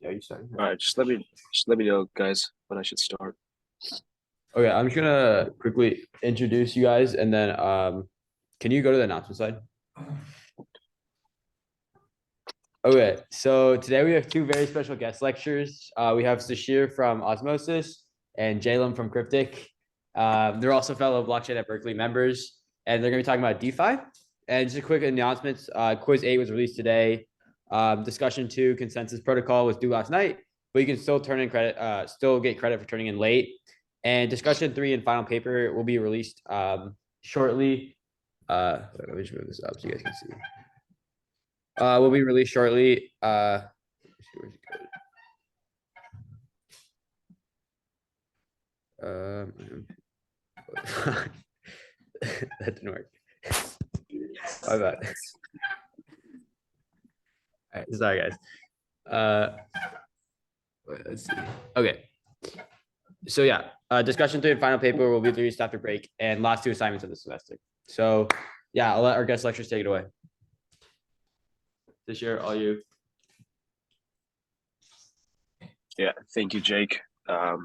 Yeah, you starting? All right, just let me know, guys, when I should start. Okay, I'm just gonna quickly introduce you guys, and then can you go to the announcement slide? Okay, so today we have two very special guest lectures. We have Sashir from Osmosis and Jalem from Cryptic. They're also fellow Blockchain at Berkeley members, and they're gonna be talking about DeFi. And just a quick announcements: Quiz 8 was released today. Discussion 2 consensus protocol was due last night, but you can still turn in credit, still get credit for turning in late. And discussion 3 and final paper will be released shortly. Let me just move this up so you guys can see. Will be released shortly. Where's it go? That didn't work. My bad. All right, sorry guys. Let's see. Okay. So yeah, discussion 3 and final paper will be released after break, and last 2 assignments of the semester. So yeah, I'll let our guest lecturers take it away. This year, all you. Yeah, thank you, Jake. Hi,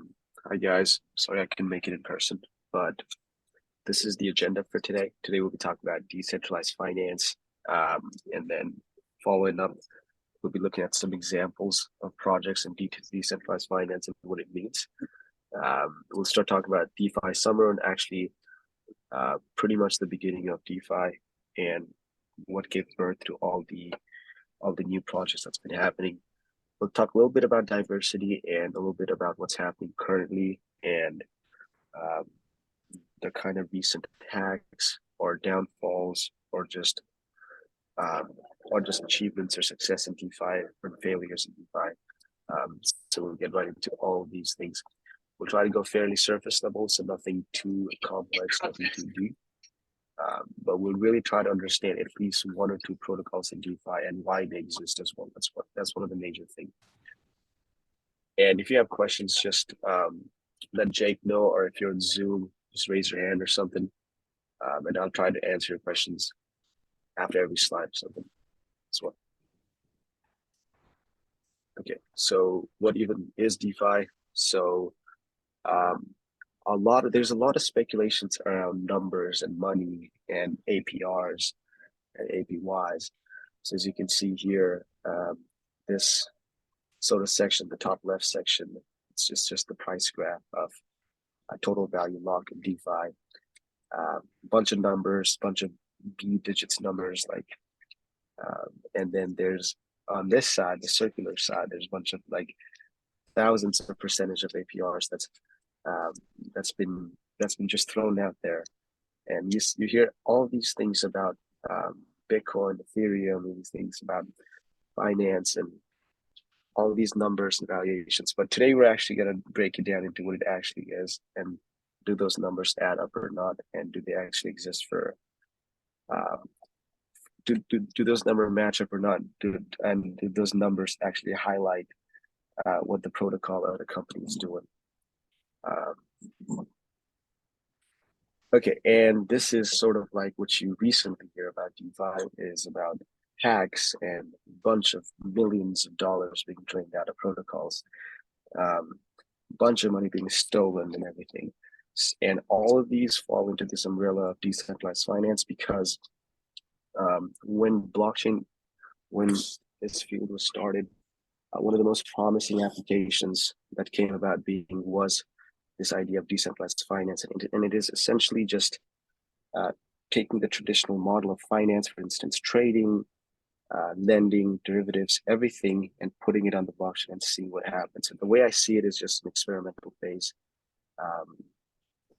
guys. Sorry I couldn't make it in person, but this is the agenda for today. Today we'll be talking about decentralized finance, and then following up, we'll be looking at some examples of projects in decentralized finance and what it means. We'll start talking about DeFi summer and actually pretty much the beginning of DeFi and what gave birth to all the new projects that's been happening. We'll talk a little bit about diversity and a little bit about what's happening currently and the kind of recent attacks or downfalls or just achievements or success in DeFi or failures in DeFi. So we'll get right into all of these things. We'll try to go fairly surface level, so nothing too complex, nothing too deep. But we'll really try to understand at least one or two protocols in DeFi and why they exist as well. That's one of the major things. And if you have questions, just let Jake know, or if you're on Zoom, just raise your hand or something, and I'll try to answer your questions after every slide or something as well. Okay, so what even is DeFi? So there's a lot of speculations around numbers and money and APRs and APYs. So as you can see here, this sort of section, the top left section, it's just the price graph of a total value lock in DeFi. Bunch of numbers, bunch of B digits numbers, like, and then there's on this side, the circular side, there's a bunch of like thousands of percentage of APRs that's been just thrown out there, and you hear all these things about Bitcoin, Ethereum, these things about finance and all these numbers and valuations. But today we're actually going to break it down into what it actually is, and do those numbers add up or not, and do they actually exist for do those numbers match up or not, do those numbers actually highlight what the protocol or the company is doing. Okay, and this is sort of like what you recently hear about DeFi is about hacks and a bunch of millions of dollars being drained out of protocols, bunch of money being stolen and everything. And all of these fall into this umbrella of decentralized finance because when this field was started, one of the most promising applications that came about being was this idea of decentralized finance. And it is essentially just taking the traditional model of finance, for instance, trading, lending, derivatives, everything, and putting it on the blockchain and seeing what happens. And the way I see it is just an experimental phase,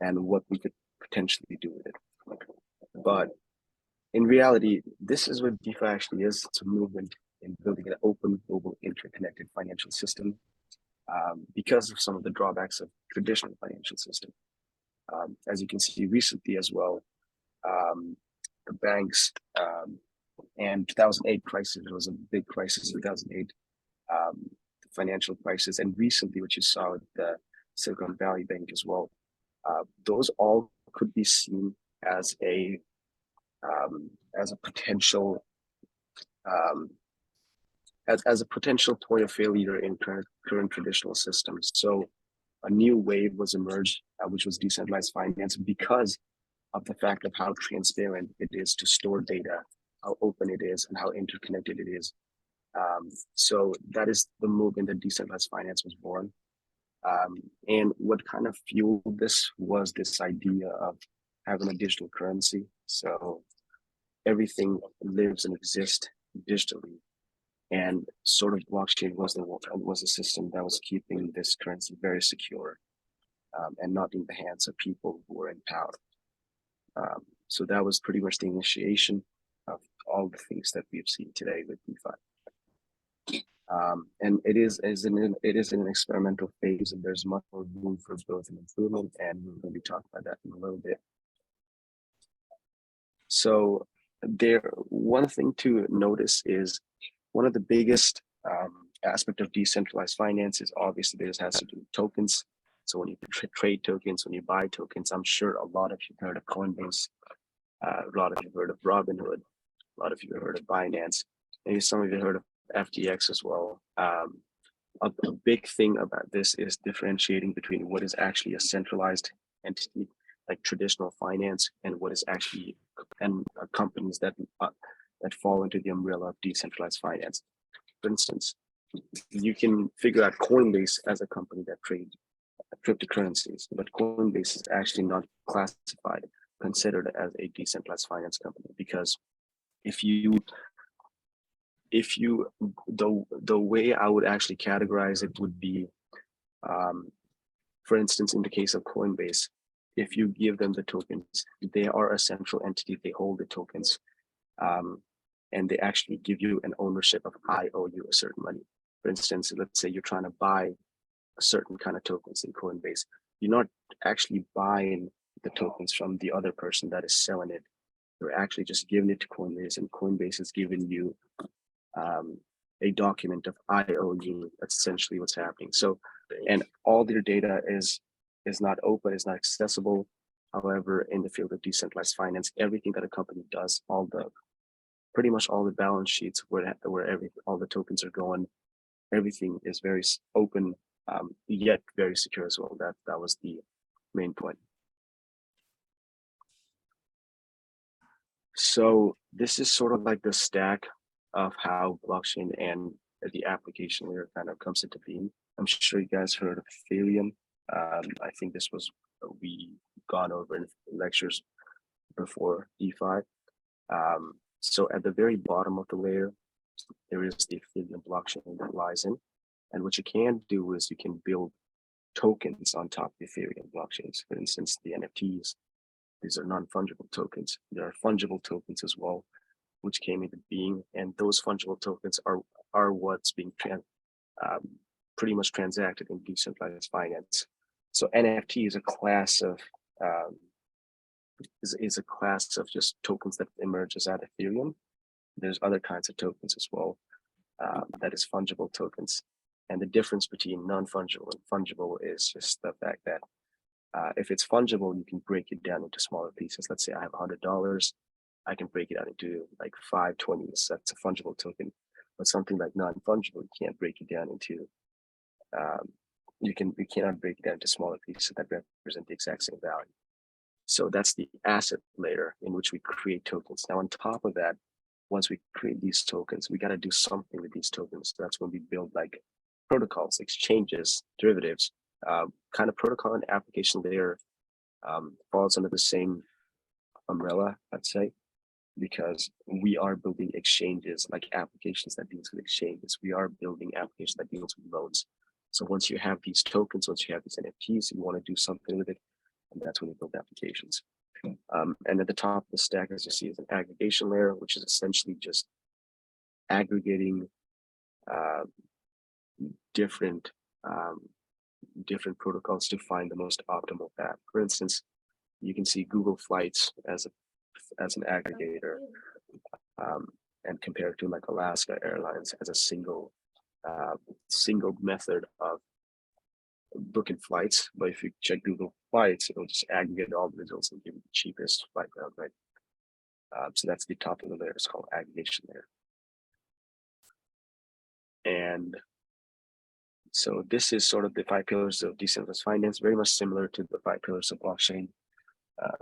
and what we could potentially do with it. But in reality, this is what DeFi actually is. It's a movement in building an open, global, interconnected financial system, because of some of the drawbacks of traditional financial system. As you can see recently as well, the banks and 2008 crisis, it was a big crisis in 2008, the financial crisis, and recently what you saw with the Silicon Valley Bank as well. Those all could be seen as a potential as a potential point of failure in current traditional systems. So a new wave was emerged, which was decentralized finance, because of the fact of how transparent it is to store data, how open it is, and how interconnected it is. So that is the movement that decentralized finance was born. And what kind of fueled this was this idea of having a digital currency. So everything lives and exists digitally. And sort of blockchain was a system that was keeping this currency very secure, and not in the hands of people who were in power. So that was pretty much the initiation of all the things that we've seen today with DeFi. And it is in an experimental phase, and there's much more room for growth and improvement, and we're going to be talking about that in a little bit. So one thing to notice is one of the biggest aspect of decentralized finance is obviously this has to do with tokens. So when you trade tokens, when you buy tokens, I'm sure a lot of you heard of Coinbase, a lot of you heard of Robinhood, a lot of you heard of Binance, maybe some of you heard of FTX as well. A big thing about this is differentiating between what is actually a centralized entity, like traditional finance, and what is actually companies that fall into the umbrella of decentralized finance. For instance, you can figure out Coinbase as a company that trades cryptocurrencies, but Coinbase is actually not considered as a decentralized finance company, because the way I would actually categorize it would be, for instance, in the case of Coinbase, if you give them the tokens, they are a central entity, they hold the tokens, and they actually give you an ownership of, I owe you a certain money. For instance, let's say you're trying to buy a certain kind of tokens in Coinbase. You're not actually buying the tokens from the other person that is selling it. You're actually just giving it to Coinbase, and Coinbase is giving you a document of, I owe you. That's essentially what's happening. So, and all their data is not open, is not accessible. However, in the field of decentralized finance, everything that a company does, pretty much all the balance sheets where all the tokens are going, everything is very open, yet very secure as well. That was the main point. So this is sort of like the stack of how blockchain and the application layer kind of comes into being. I'm sure you guys heard of Ethereum. I think this was we gone over in lectures before DeFi. So at the very bottom of the layer, there is the Ethereum blockchain that lies in. And what you can do is you can build tokens on top of the Ethereum blockchains. For instance, the NFTs, these are non-fungible tokens. There are fungible tokens as well, which came into being. And those fungible tokens are what's being pretty much transacted in decentralized finance. So NFT is a class of just tokens that emerges out of Ethereum. There's other kinds of tokens as well, that is fungible tokens. And the difference between non-fungible and fungible is just the fact that if it's fungible, you can break it down into smaller pieces. Let's say I have $100, I can break it out into like 5 20s. That's a fungible token. But something like non-fungible, you can't break it down into. You cannot break it down into smaller pieces that represent the exact same value. So that's the asset layer in which we create tokens. Now, on top of that, once we create these tokens, we got to do something with these tokens. So that's when we build like protocols, exchanges, derivatives, kind of protocol and application layer falls under the same umbrella, I'd say, because we are building exchanges, like applications that deals with exchanges. We are building applications that deals with loans. So once you have these tokens, once you have these NFTs, you want to do something with it, and that's when you build applications. And at the top of the stack, as you see, is an aggregation layer, which is essentially just aggregating different protocols to find the most optimal path. For instance, you can see Google Flights as an aggregator, and compared to like Alaska Airlines as a single method of booking flights. But if you check Google Flights, it'll just aggregate all the results and give you the cheapest flight route, right? So that's the top of the layer. It's called aggregation layer. And so this is sort of the 5 pillars of decentralized finance, very much similar to the 5 pillars of blockchain.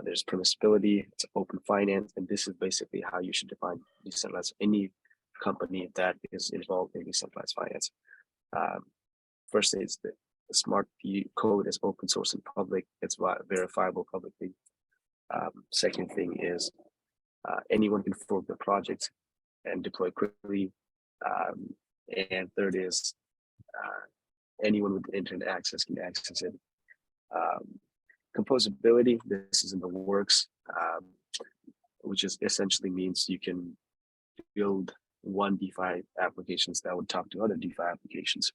There's permissibility, it's open finance, and this is basically how you should define decentralized any company that is involved in decentralized finance. First is the smart code is open source and public, it's verifiable publicly. Second thing is anyone can fork the project and deploy quickly. And third is anyone with internet access can access it. Composability, this is in the works, which is essentially means you can build one DeFi applications that would talk to other DeFi applications.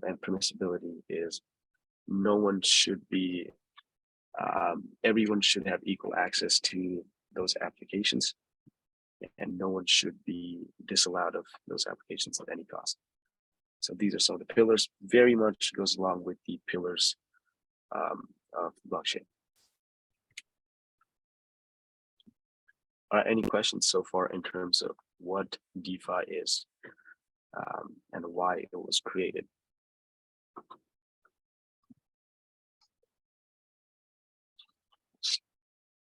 And permissibility is no one should be, everyone should have equal access to those applications, and no one should be disallowed of those applications at any cost. So these are some of the pillars, very much goes along with the pillars of blockchain. Any questions so far in terms of what DeFi is and why it was created?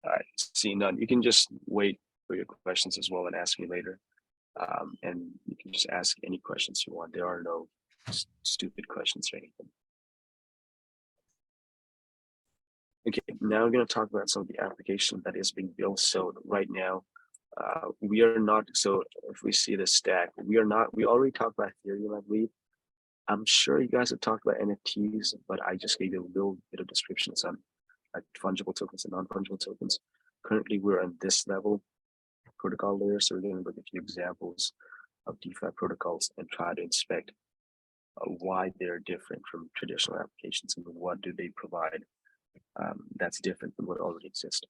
All right, see none. You can just wait for your questions as well and ask me later. And you can just ask any questions you want. There are no stupid questions or anything. Okay, now we're going to talk about some of the application that is being built. So right now, we are not, so if we see the stack, we already talked about Ethereum, I believe. I'm sure you guys have talked about NFTs, but I just gave you a little bit of descriptions on like fungible tokens and non-fungible tokens. Currently, we're on this level protocol layer. So we're going to look at a few examples of DeFi protocols and try to inspect why they're different from traditional applications and what do they provide that's different than what already exists.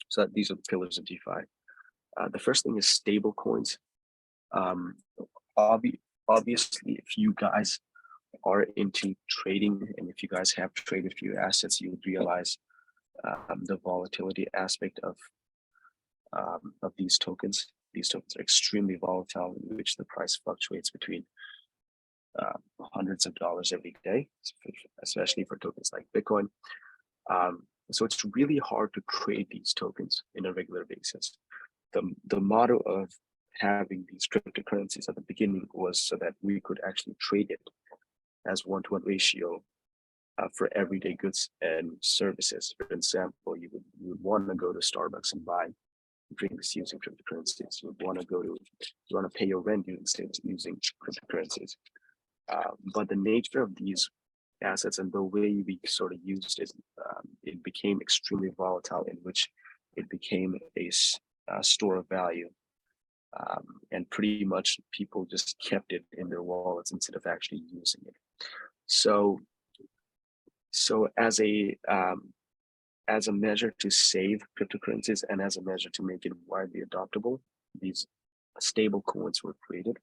So these are the pillars of DeFi. The first thing is stable coins. Obviously, if you guys are into trading and if you guys have traded a few assets, you would realize the volatility aspect of these tokens. These tokens are extremely volatile, in which the price fluctuates between hundreds of dollars every day, especially for tokens like Bitcoin. So it's really hard to trade these tokens in a regular basis. The motto of having these cryptocurrencies at the beginning was so that we could actually trade it as 1-to-1 ratio for everyday goods and services. For example, you would want to go to Starbucks and buy drinks using cryptocurrencies. You want to pay your rent using cryptocurrencies. But the nature of these assets and the way we sort of used it, it became extremely volatile, in which it became a store of value. And pretty much people just kept it in their wallets instead of actually using it. So as a measure to save cryptocurrencies and as a measure to make it widely adoptable, these stable coins were created.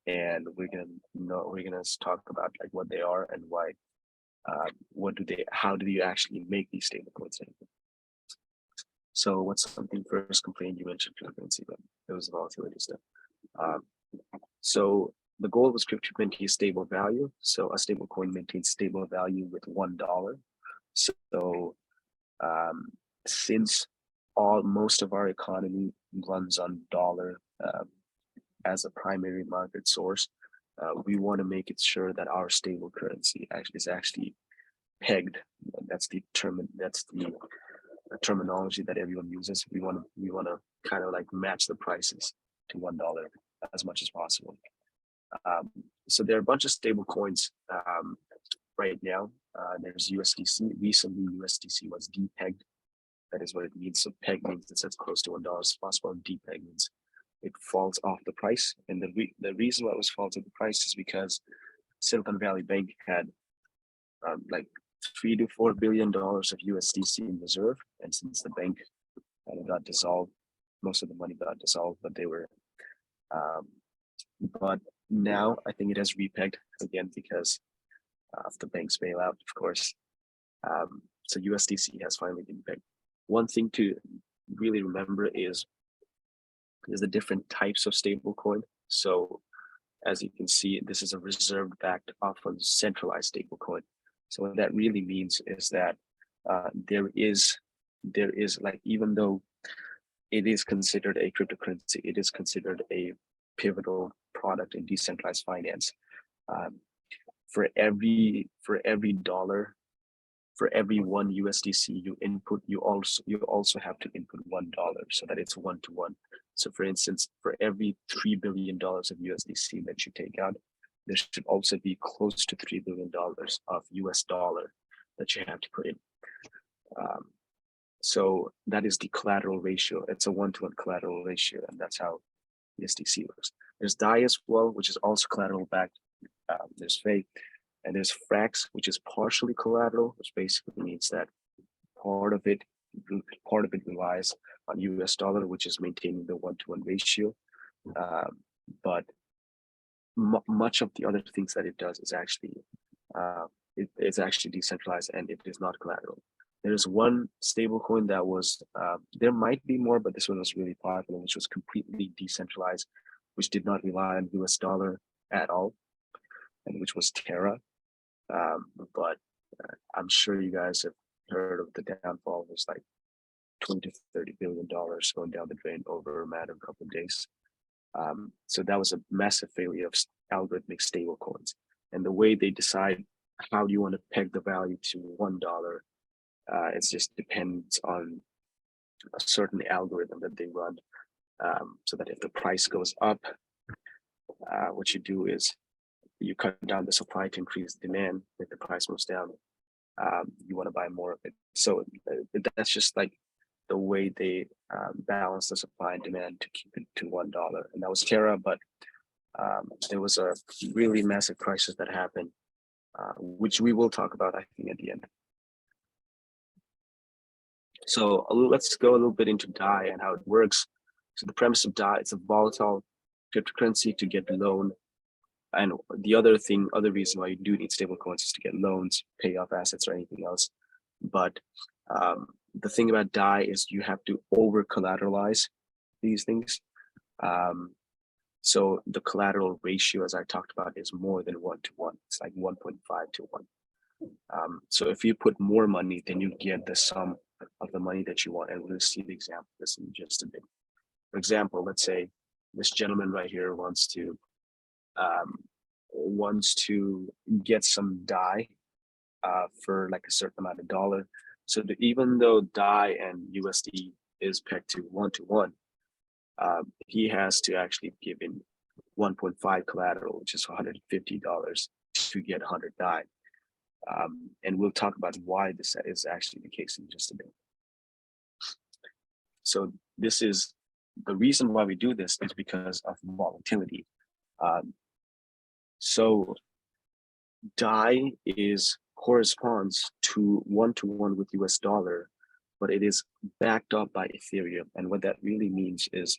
And we're gonna talk about like what they are and why, how do you actually make these stable coins? So what's something first complaint you mentioned cryptocurrency, but it was volatility stuff. So the goal was crypto to maintain stable value. So a stable coin maintains stable value with $1. So since most of our economy runs on dollar as a primary market source, we want to make it sure that our stable currency is actually pegged. That's the terminology that everyone uses. We want to kind of like match the prices to $1 as much as possible. So there are a bunch of stable coins right now. There's USDC. Recently, USDC was depegged. That is what it means. So peg means it's as close to $1 as possible. Depeg means it falls off the price. And the reason why it was falling off the price is because Silicon Valley Bank had like $3 to $4 billion of USDC in reserve. And since the bank kind of got dissolved, most of the money got dissolved, but they were, but now I think it has repegged again because of the bank's bailout, of course. So USDC has finally been pegged. One thing to really remember is is the different types of stablecoin. So as you can see, this is a reserve-backed, often centralized stablecoin. So what that really means is that there is like, even though it is considered a cryptocurrency, it is considered a pivotal product in decentralized finance. For every dollar, for every one USDC you input, you also have to input $1 so that it's 1-to-1. So for instance, for every $3 billion of USDC that you take out, there should also be close to $3 billion of US dollar that you have to put in. So that is the collateral ratio. It's a 1-to-1 collateral ratio, and that's how USDC works. There's DAI as well, which is also collateral backed. There's FAI, and there's FRAX, which is partially collateral, which basically means that part of it relies on US dollar, which is maintaining the 1-to-1 ratio. But much of the other things that it does is actually it's actually decentralized, and it is not collateral. There's one stablecoin that was there might be more, but this one was really popular, which was completely decentralized, which did not rely on US dollar at all, and which was Terra. But I'm sure you guys have heard of the downfall. It was like $20 to $30 billion going down the drain over a matter of a couple of days. So that was a massive failure of algorithmic stablecoins. And the way they decide how do you want to peg the value to $1, it just depends on a certain algorithm that they run. So that if the price goes up, what you do is you cut down the supply to increase demand. If the price moves down, you want to buy more of it. So that's just like the way they balance the supply and demand to keep it to $1. And that was Terra, but there was a really massive crisis that happened, which we will talk about, I think, at the end. So let's go a little bit into DAI and how it works. So the premise of DAI, it's a volatile cryptocurrency to get loan. And the other reason why you do need stablecoins is to get loans, pay off assets, or anything else. But the thing about DAI is you have to over collateralize these things. So the collateral ratio, as I talked about, is more than 1-to-1. It's like 1.5-to-1. So if you put more money, then you get the sum of the money that you want. And we'll see the example of this in just a bit. For example, let's say this gentleman right here wants to get some DAI for like a certain amount of dollar. So even though DAI and USD is pegged to 1-to-1, he has to actually give in 1.5 collateral, which is $150 to get 100 DAI. And we'll talk about why this is actually the case in just a bit. So this is the reason why we do this is because of volatility. So DAI corresponds to 1-to-1 with US dollar, but it is backed up by Ethereum. And what that really means is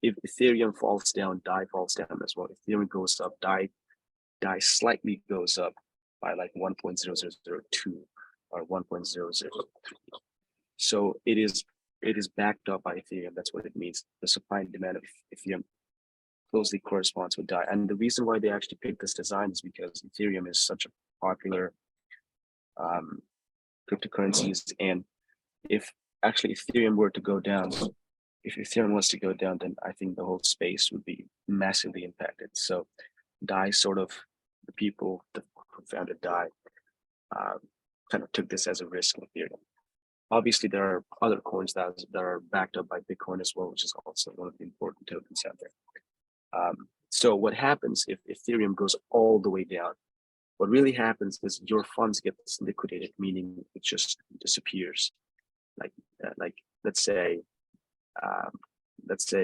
if Ethereum falls down, DAI falls down as well. Ethereum goes up, DAI slightly goes up by like 1.0002 or 1.003. So it is backed up by Ethereum. That's what it means. The supply and demand of Ethereum closely corresponds with DAI. And the reason why they actually picked this design is because Ethereum is such a popular cryptocurrencies. And if actually Ethereum were to go down, if Ethereum was to go down, then I think the whole space would be massively impacted. So DAI, sort of the people who founded DAI kind of took this as a risk in Ethereum. Obviously, there are other coins that are backed up by Bitcoin as well, which is also one of the important tokens out there. So what happens if Ethereum goes all the way down? What really happens is your funds get liquidated, meaning it just disappears. Like let's say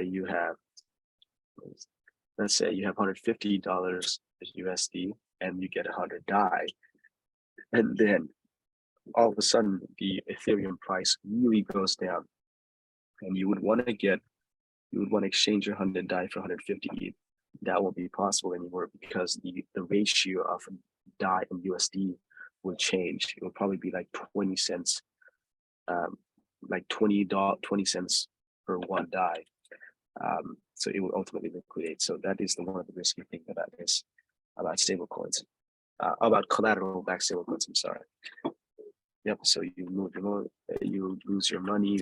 you have $150 USD and you get 100 DAI, and then all of a sudden the Ethereum price really goes down, and you would want to exchange your 100 DAI for 150. That won't be possible anymore because the ratio of DAI and USD will change. It will probably be like 20 cents, like 20 cents per one DAI. So it will ultimately liquidate. So that is one of the risky things about this, about stablecoins, about collateral-backed stablecoins. I'm sorry. Yep. So you lose your money,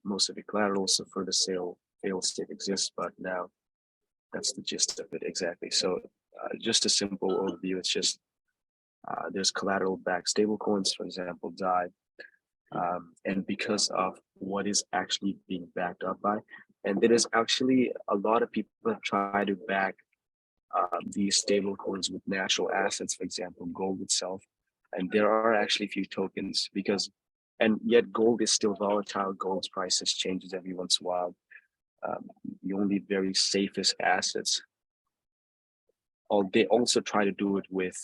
most of your collateral. So for the fail state exists, but now that's the gist of it exactly. So just a simple overview. It's just there's collateral-backed stablecoins, for example, DAI. And because of what is actually being backed up by, and there is actually a lot of people that try to back these stable coins with natural assets, for example, gold itself. And there are actually a few tokens and yet gold is still volatile. Gold's prices changes every once in a while. The only very safest assets, they also try to do it with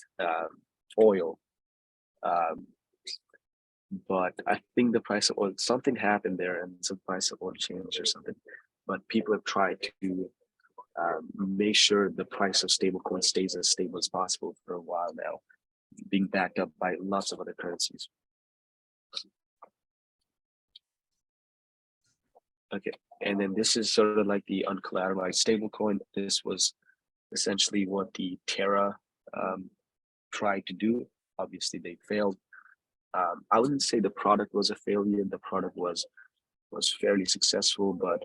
oil. But I think the price of oil, something happened there and some price of oil changed or something. But people have tried to make sure the price of stablecoin stays as stable as possible for a while now, being backed up by lots of other currencies. Okay, and then this is sort of like the uncollateralized stablecoin. This was essentially what the Terra tried to do. Obviously, they failed. I wouldn't say the product was a failure. The product was fairly successful, but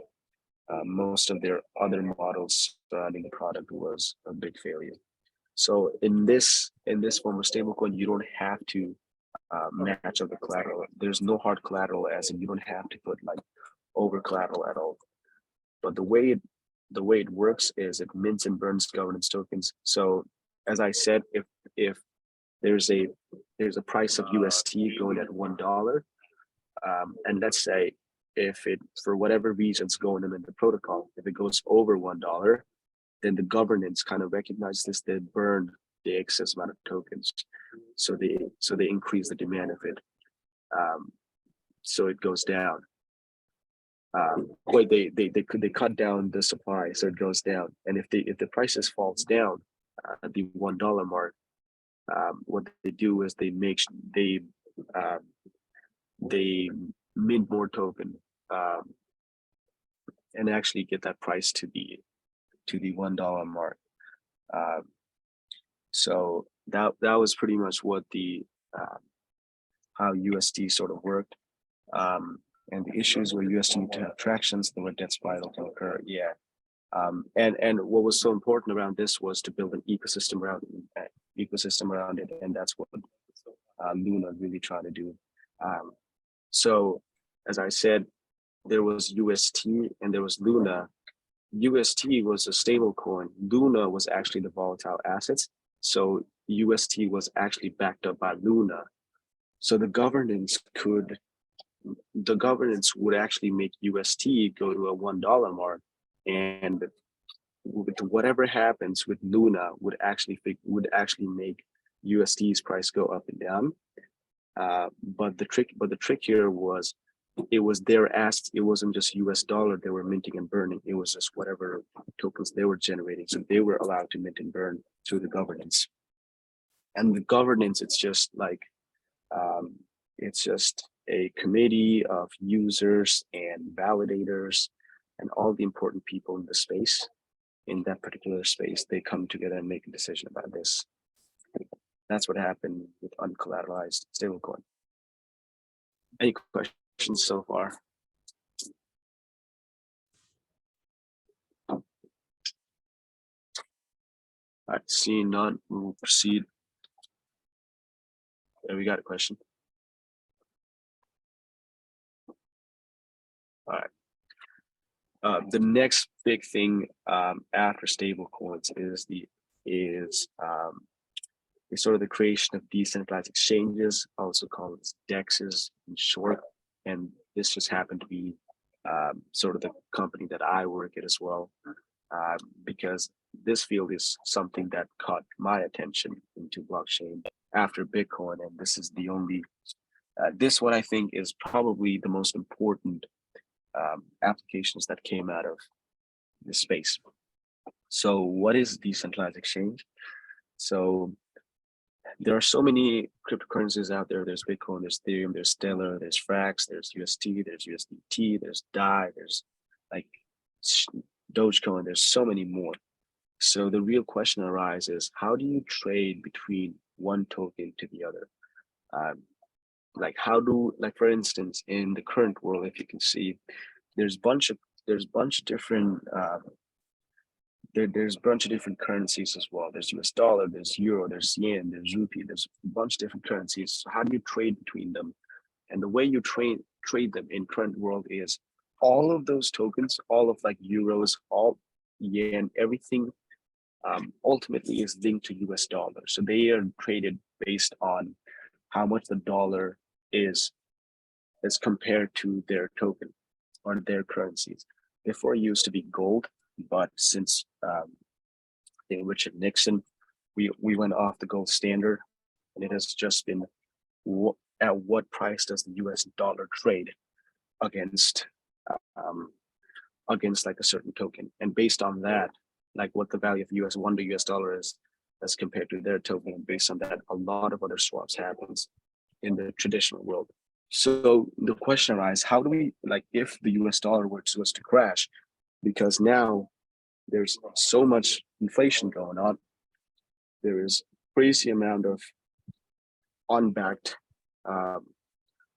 most of their other models surrounding the product was a big failure. So in this form of stablecoin, you don't have to match up the collateral. There's no hard collateral, as in you don't have to put like over collateral at all. But the way it works is it mints and burns governance tokens. So as I said, if there's a price of UST going at $1, and let's say if it for whatever reasons going in the protocol, if it goes over $1, then the governance kind of recognizes this, they burn the excess amount of tokens. So they increase the demand of it. So it goes down. They cut down the supply, so it goes down. And if the prices falls down at the $1 mark, what they do is they mint more token and actually get that price to the $1 mark. So that was pretty much what how USD sort of worked. And the issues where USD need to have tractions, the debt spiral can occur. Yeah. And what was so important around this was to build an ecosystem around it, and that's what Luna really trying to do. So as I said, there was UST and there was Luna. UST was a stable coin. Luna was actually the volatile assets. So UST was actually backed up by Luna. So the governance would actually make UST go to a $1 mark, and whatever happens with Luna would actually make USD's price go up and down. But the trick here was it was their assets. It wasn't just US dollar they were minting and burning. It was just whatever tokens they were generating. So they were allowed to mint and burn through the governance. And the governance, it's just like it's just a committee of users and validators and all the important people in the space. In that particular space, they come together and make a decision about this. That's what happened with uncollateralized stablecoin. Any questions so far? All right, seeing none, we will proceed. There, we got a question. All right. The next big thing after stablecoins is sort of the creation of decentralized exchanges, also called DEXs in short. And this just happened to be sort of the company that I work at as well, because this field is something that caught my attention into blockchain after Bitcoin. And this is the only, this what I think is probably the most important applications that came out of this space. So what is decentralized exchange? So there are so many cryptocurrencies out there. There's Bitcoin, there's Ethereum, there's Stellar, there's Frax, there's UST, there's USDT, there's DAI, there's like Dogecoin, there's so many more. So the real question arises, how do you trade between one token to the other? Like for instance, in the current world, if you can see, there's bunch of different there's a bunch of different currencies as well. There's US dollar, there's euro, there's yen, there's rupee, there's a bunch of different currencies. So how do you trade between them? And the way you trade them in current world is all of those tokens, all of like euros, all yen, everything ultimately is linked to US dollar. So they are traded based on how much the dollar is as compared to their token or their currencies. Before it used to be gold, but since Richard Nixon, we went off the gold standard, and it has just been at what price does the US dollar trade against like a certain token, and based on that, like what the value of $1 US dollar is as compared to their token, and based on that, a lot of other swaps happens in the traditional world. So the question arises, how do we, like, if the US dollar was to crash, because now there's so much inflation going on, there is crazy amount of unbacked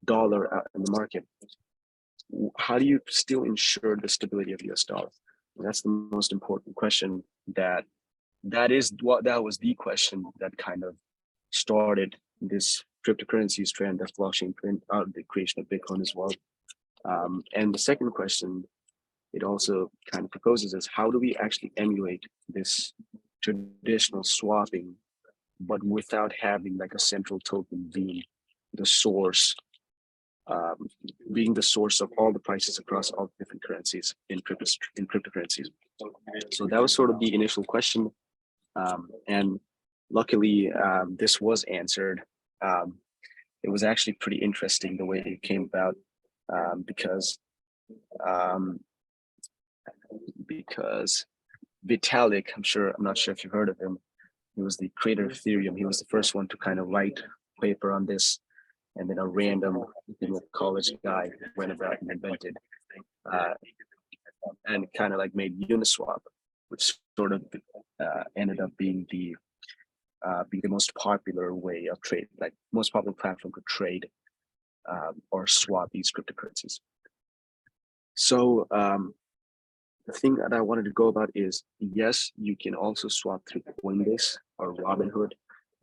dollar in the market. How do you still ensure the stability of US dollar? And that's the most important question. That was the question that kind of started this cryptocurrencies trend, that's blockchain trend, the creation of Bitcoin as well. And the second question it also kind of proposes is, how do we actually emulate this traditional swapping, but without having like a central token being the source, of all the prices across all different currencies in cryptocurrencies. So that was sort of the initial question, and luckily this was answered. It was actually pretty interesting the way it came about, because Vitalik, I'm not sure if you've heard of him. He was the creator of Ethereum. He was the first one to kind of write a paper on this, and then a random college guy went about and invented and kind of like made Uniswap, which sort of ended up being the most popular way of trade, like most popular platform to trade or swap these cryptocurrencies. So the thing that I wanted to go about is, yes, you can also swap through Coinbase or Robinhood.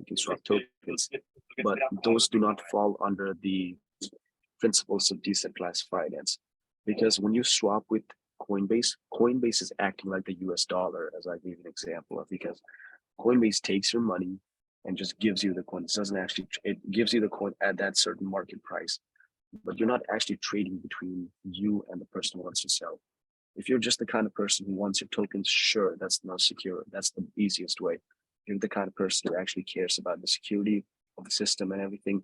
You can swap tokens, but those do not fall under the principles of decentralized finance. Because when you swap with Coinbase is acting like the US dollar, as I gave an example of, because Coinbase takes your money and just gives you the coin. It gives you the coin at that certain market price, but you're not actually trading between you and the person who wants to sell. If you're just the kind of person who wants your tokens, sure, that's the most secure. That's the easiest way. If you're the kind of person who actually cares about the security of the system and everything,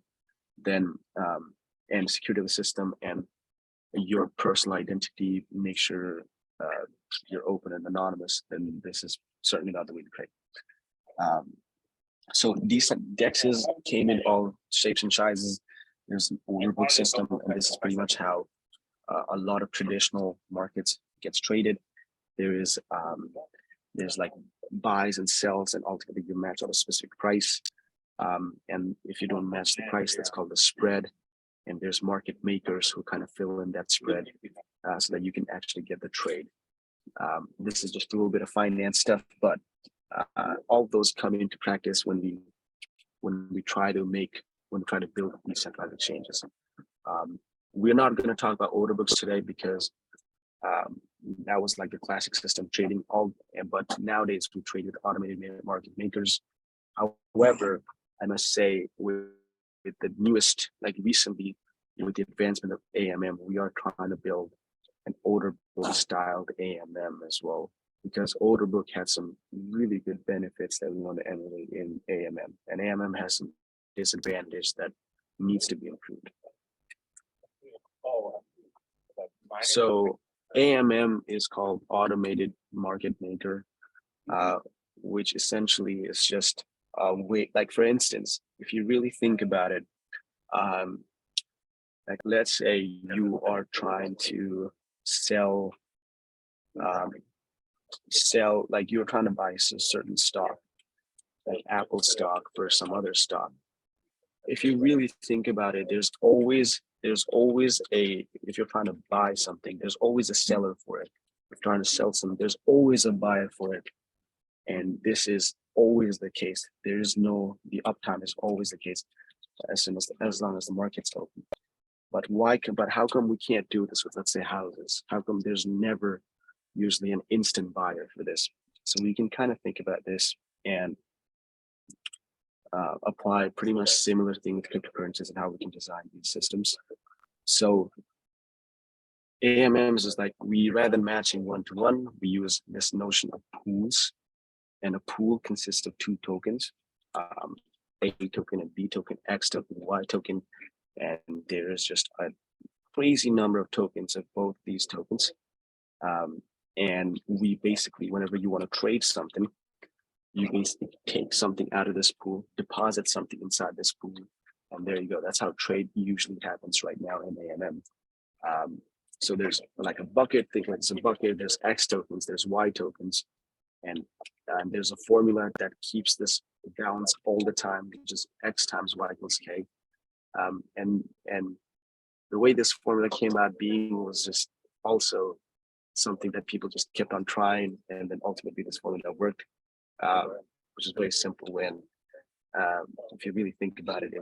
then and security of the system and your personal identity, make sure you're open and anonymous, then this is certainly not the way to trade. So decent DEXs came in all shapes and sizes. There's an order book system, and this is pretty much how a lot of traditional markets gets traded. There's like buys and sells, and ultimately you match on a specific price. And if you don't match the price, that's called the spread. And there's market makers who kind of fill in that spread so that you can actually get the trade. This is just a little bit of finance stuff, but all those come into practice when we try to build these centralized exchanges. We're not going to talk about order books today because that was like the classic system trading. But nowadays we trade with automated market makers. However, I must say with the newest, like recently, with the advancement of AMM, we are trying to build an order book styled AMM as well, because order book had some really good benefits that we want to emulate in AMM, and AMM has some disadvantages that needs to be improved. So AMM is called automated market maker, which essentially is just a way, like for instance, if you really think about it, like let's say you are trying to sell sell, like you're trying to buy a certain stock, like Apple stock for some other stock. If you really think about it, there's always a, if you're trying to buy something, there's always a seller for it. If you're trying to sell something, there's always a buyer for it. And this is always the case. There is no, the uptime is always the case as long as the market's open. But how come we can't do this with, let's say, houses? How come there's never usually an instant buyer for this? So we can kind of think about this and apply pretty much similar thing with cryptocurrencies and how we can design these systems. So AMMs is like, we rather than matching one-to-one, we use this notion of pools, and a pool consists of two tokens, A token and B token, X token, Y token, and there is just a crazy number of tokens of both these tokens. And we basically, whenever you want to trade something, you basically take something out of this pool, deposit something inside this pool, and there you go. That's how trade usually happens right now in AMM. So there's like a bucket, think like it's a bucket, there's X tokens, there's Y tokens, and there's a formula that keeps this balance all the time, which is X times Y equals K. And the way this formula came out being was just also something that people just kept on trying, and then ultimately this formula worked, which is very simple. When if you really think about it,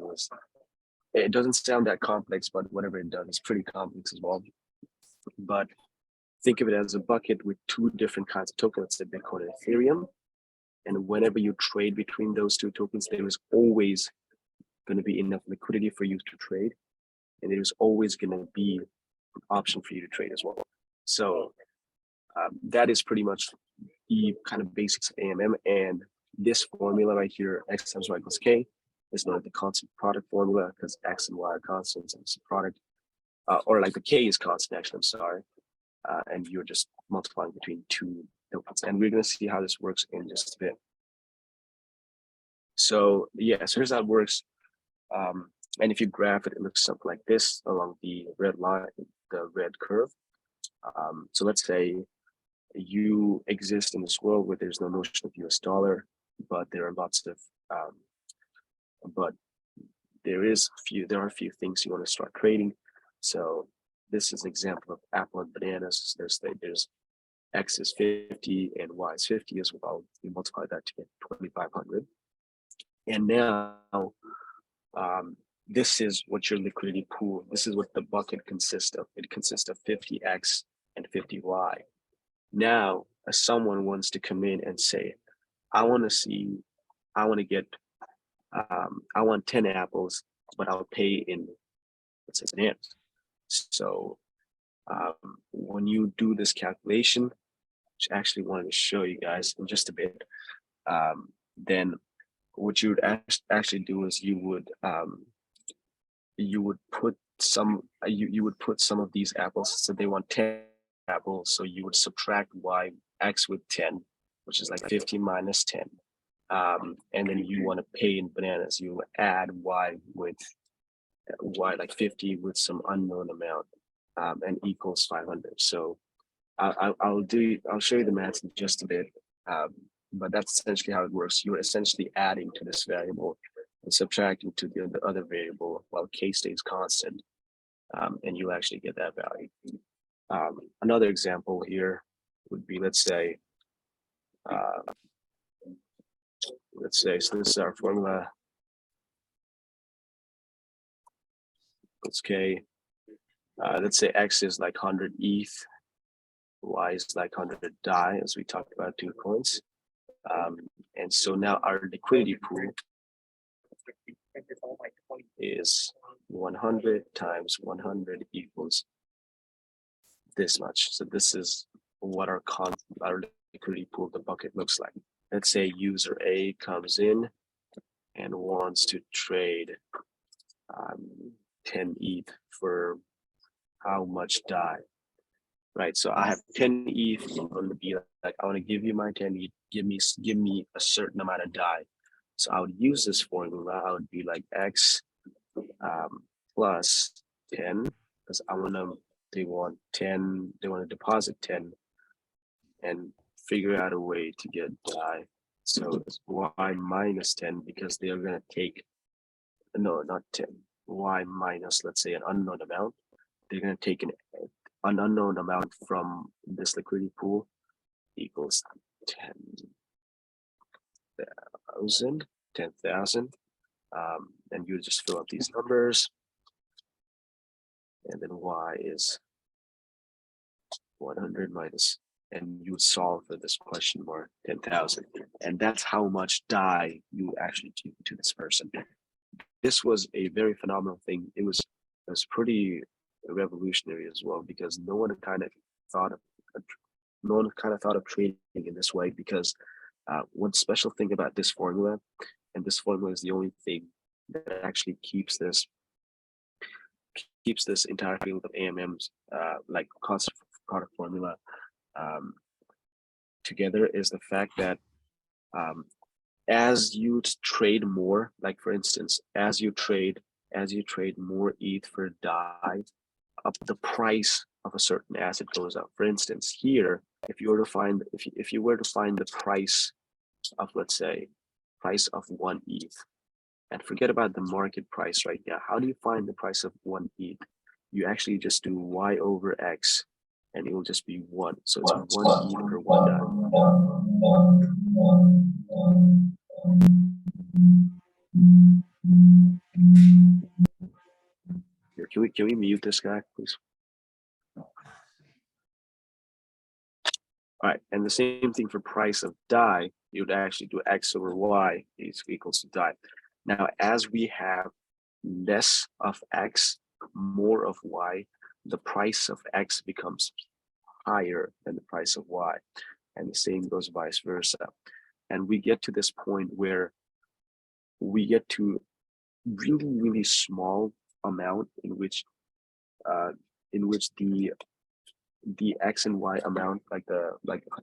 it doesn't sound that complex, but whatever it does, it's pretty complex as well. But think of it as a bucket with two different kinds of tokens, the Bitcoin and Ethereum. And whenever you trade between those two tokens, there is always going to be enough liquidity for you to trade. And there's always going to be an option for you to trade as well. So that is pretty much the kind of basics of AMM. And this formula right here, X times Y equals K, is known as the constant product formula, because X and Y are constants and it's a product. Or like the K is constant, actually, I'm sorry. And you're just multiplying between two tokens. And we're going to see how this works in just a bit. So yeah, so here's how it works. And if you graph it, it looks something like this along the red line, the red curve. So let's say you exist in this world where there's no notion of US dollar, but there are lots of, but there are a few things you want to start trading. So this is an example of apple and bananas. There's X is 50 and Y is 50 as well. You multiply that to get 2,500. And now, this is what your liquidity pool, this is what the bucket consists of. It consists of 50X and 50Y. Now, if someone wants to come in and say, I want I want 10 apples, but I'll pay in, let's say, bananas. So when you do this calculation, which I actually wanted to show you guys in just a bit, then what you would actually do is you would put some of these apples. So they want 10 apples, so you would subtract X with 10, which is like 50 minus 10. And then you want to pay in bananas. You add Y with like 50 with some unknown amount, and equals 500. So I'll show you the math in just a bit. But that's essentially how it works. You're essentially adding to this variable and subtracting to the other variable while K stays constant, and you'll actually get that value. Another example here would be, let's say, so this is our formula. It's K. Let's say X is like 100 ETH, Y is like 100 DAI, as we talked about 2 coins. And so now our liquidity pool is 100 times 100 equals this much. So this is what our liquidity pool, the bucket, looks like. Let's say user A comes in and wants to trade 10 ETH for how much DAI, right? So I have 10 ETH. I'm going to be like, I want to give you my 10 ETH. Give me a certain amount of DAI. So I would use this formula. I would be like X plus 10, because they want to deposit 10. and figure out a way to get DAI. So it's y minus 10 because they are going to take, no, not 10, y minus, let's say, an unknown amount. They're going to take an unknown amount from this liquidity pool equals 10,000, 10,000. And you just fill up these numbers. And then y is 100 minus, and you solve for this question mark 10,000. And that's how much DAI you actually give to this person. This was a very phenomenal thing. It was pretty revolutionary as well, because no one kind of thought of trading in this way, because one special thing about this formula, and this formula is the only thing that actually keeps this entire field of AMMs like constant product formula together, is the fact that as you trade more, like for instance, as you trade more ETH for DAI, up the price of a certain asset goes up. For instance, here, if you were to find the price of, let's say, price of 1 ETH, and forget about the market price right now. How do you find the price of 1 ETH? You actually just do y over x, and it will just be 1. So it's 1 ETH per 1 DAI. Here, can we mute this guy, please? All right, and the same thing for price of DAI. You would actually do x over y is equals to DAI. Now, as we have less of x, more of y, the price of x becomes higher than the price of y, and the same goes vice versa. And we get to this point where we get to really small amount in which the x and y amount, like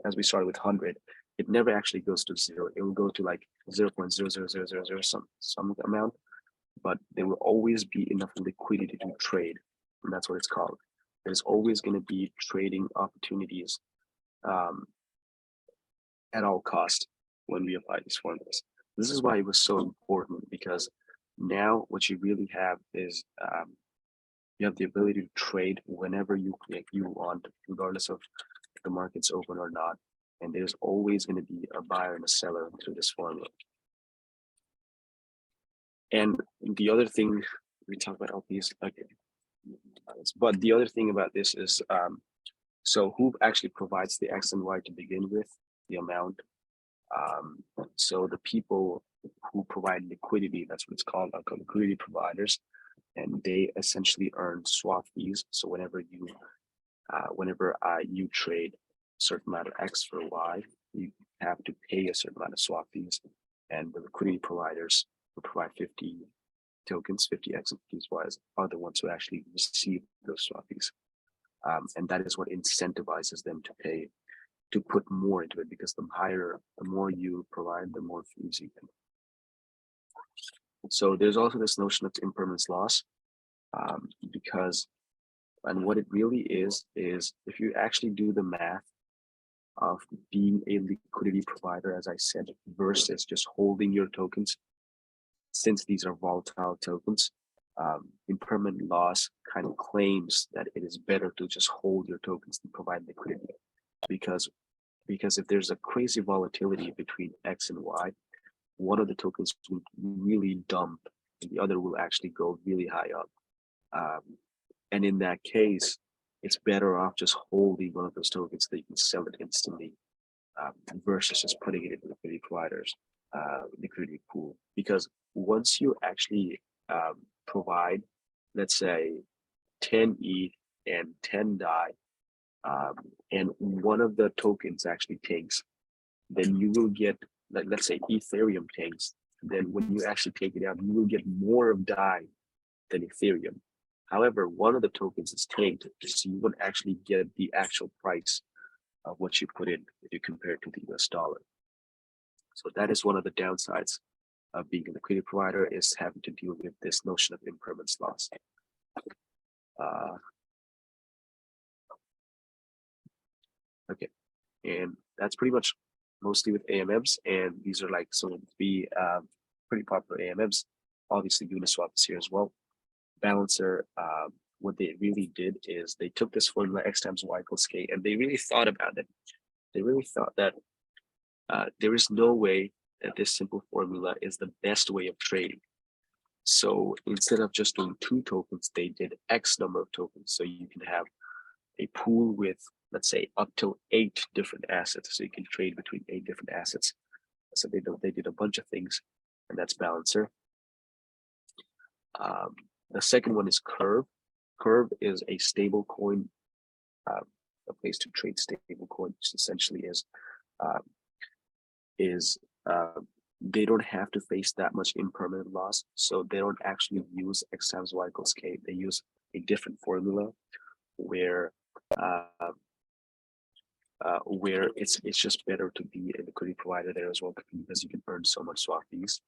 as we started with 100, it never actually goes to 0. It will go to like 0.00000 some amount, but there will always be enough liquidity to trade, and that's what it's called. There's always going to be trading opportunities at all cost when we apply these formulas. This is why it was so important, because now what you really have is you have the ability to trade whenever you want, regardless of if the market's open or not. And there's always going to be a buyer and a seller through this formula. And the other thing, we talk about LPs, okay. But the other thing about this is, so who actually provides the X and Y to begin with, the amount? So the people who provide liquidity, that's what it's called, liquidity providers, and they essentially earn swap fees. So whenever you trade a certain amount of X for Y, you have to pay a certain amount of swap fees, and the liquidity providers who provide 50 tokens, 50 X and 50 Ys, are the ones who actually receive those swap fees. And that is what incentivizes them to put more into it, because the more you provide, the more fees you get. So there's also this notion of impermanence loss, and what it really is if you actually do the math of being a liquidity provider, as I said, versus just holding your tokens, since these are volatile tokens, impermanent loss kind of claims that it is better to just hold your tokens than provide liquidity, because if there's a crazy volatility between X and Y, one of the tokens will really dump and the other will actually go really high up. And in that case, it's better off just holding one of those tokens that you can sell it instantly, versus just putting it in the liquidity providers, liquidity pool. Because once you actually provide, let's say, 10 ETH and 10 DAI, and one of the tokens actually tanks, then you will get, like, let's say Ethereum tanks, then when you actually take it out, you will get more of DAI than Ethereum. However, one of the tokens is tanked, so you won't actually get the actual price of what you put in if you compare it to the US dollar. So that is one of the downsides of being a liquidity provider, is having to deal with this notion of impermanence loss. Okay. and that's pretty much mostly with AMMs. And these are like some of the pretty popular AMMs. Obviously, Uniswap is here as well. Balancer, what they really did is they took this formula X times Y equals K, and they really thought about it. They really thought that there is no way that this simple formula is the best way of trading. So instead of just doing 2 tokens, they did X number of tokens. So you can have a pool with, let's say, up to 8 different assets. So you can trade between 8 different assets. So they did a bunch of things, and that's Balancer. The second one is Curve. Curve is a stable coin, a place to trade stable coin, which essentially is they don't have to face that much impermanent loss. So they don't actually use X times Y equals K. They use a different formula where it's just better to be a liquidity provider there as well, because you can earn so much swap fees.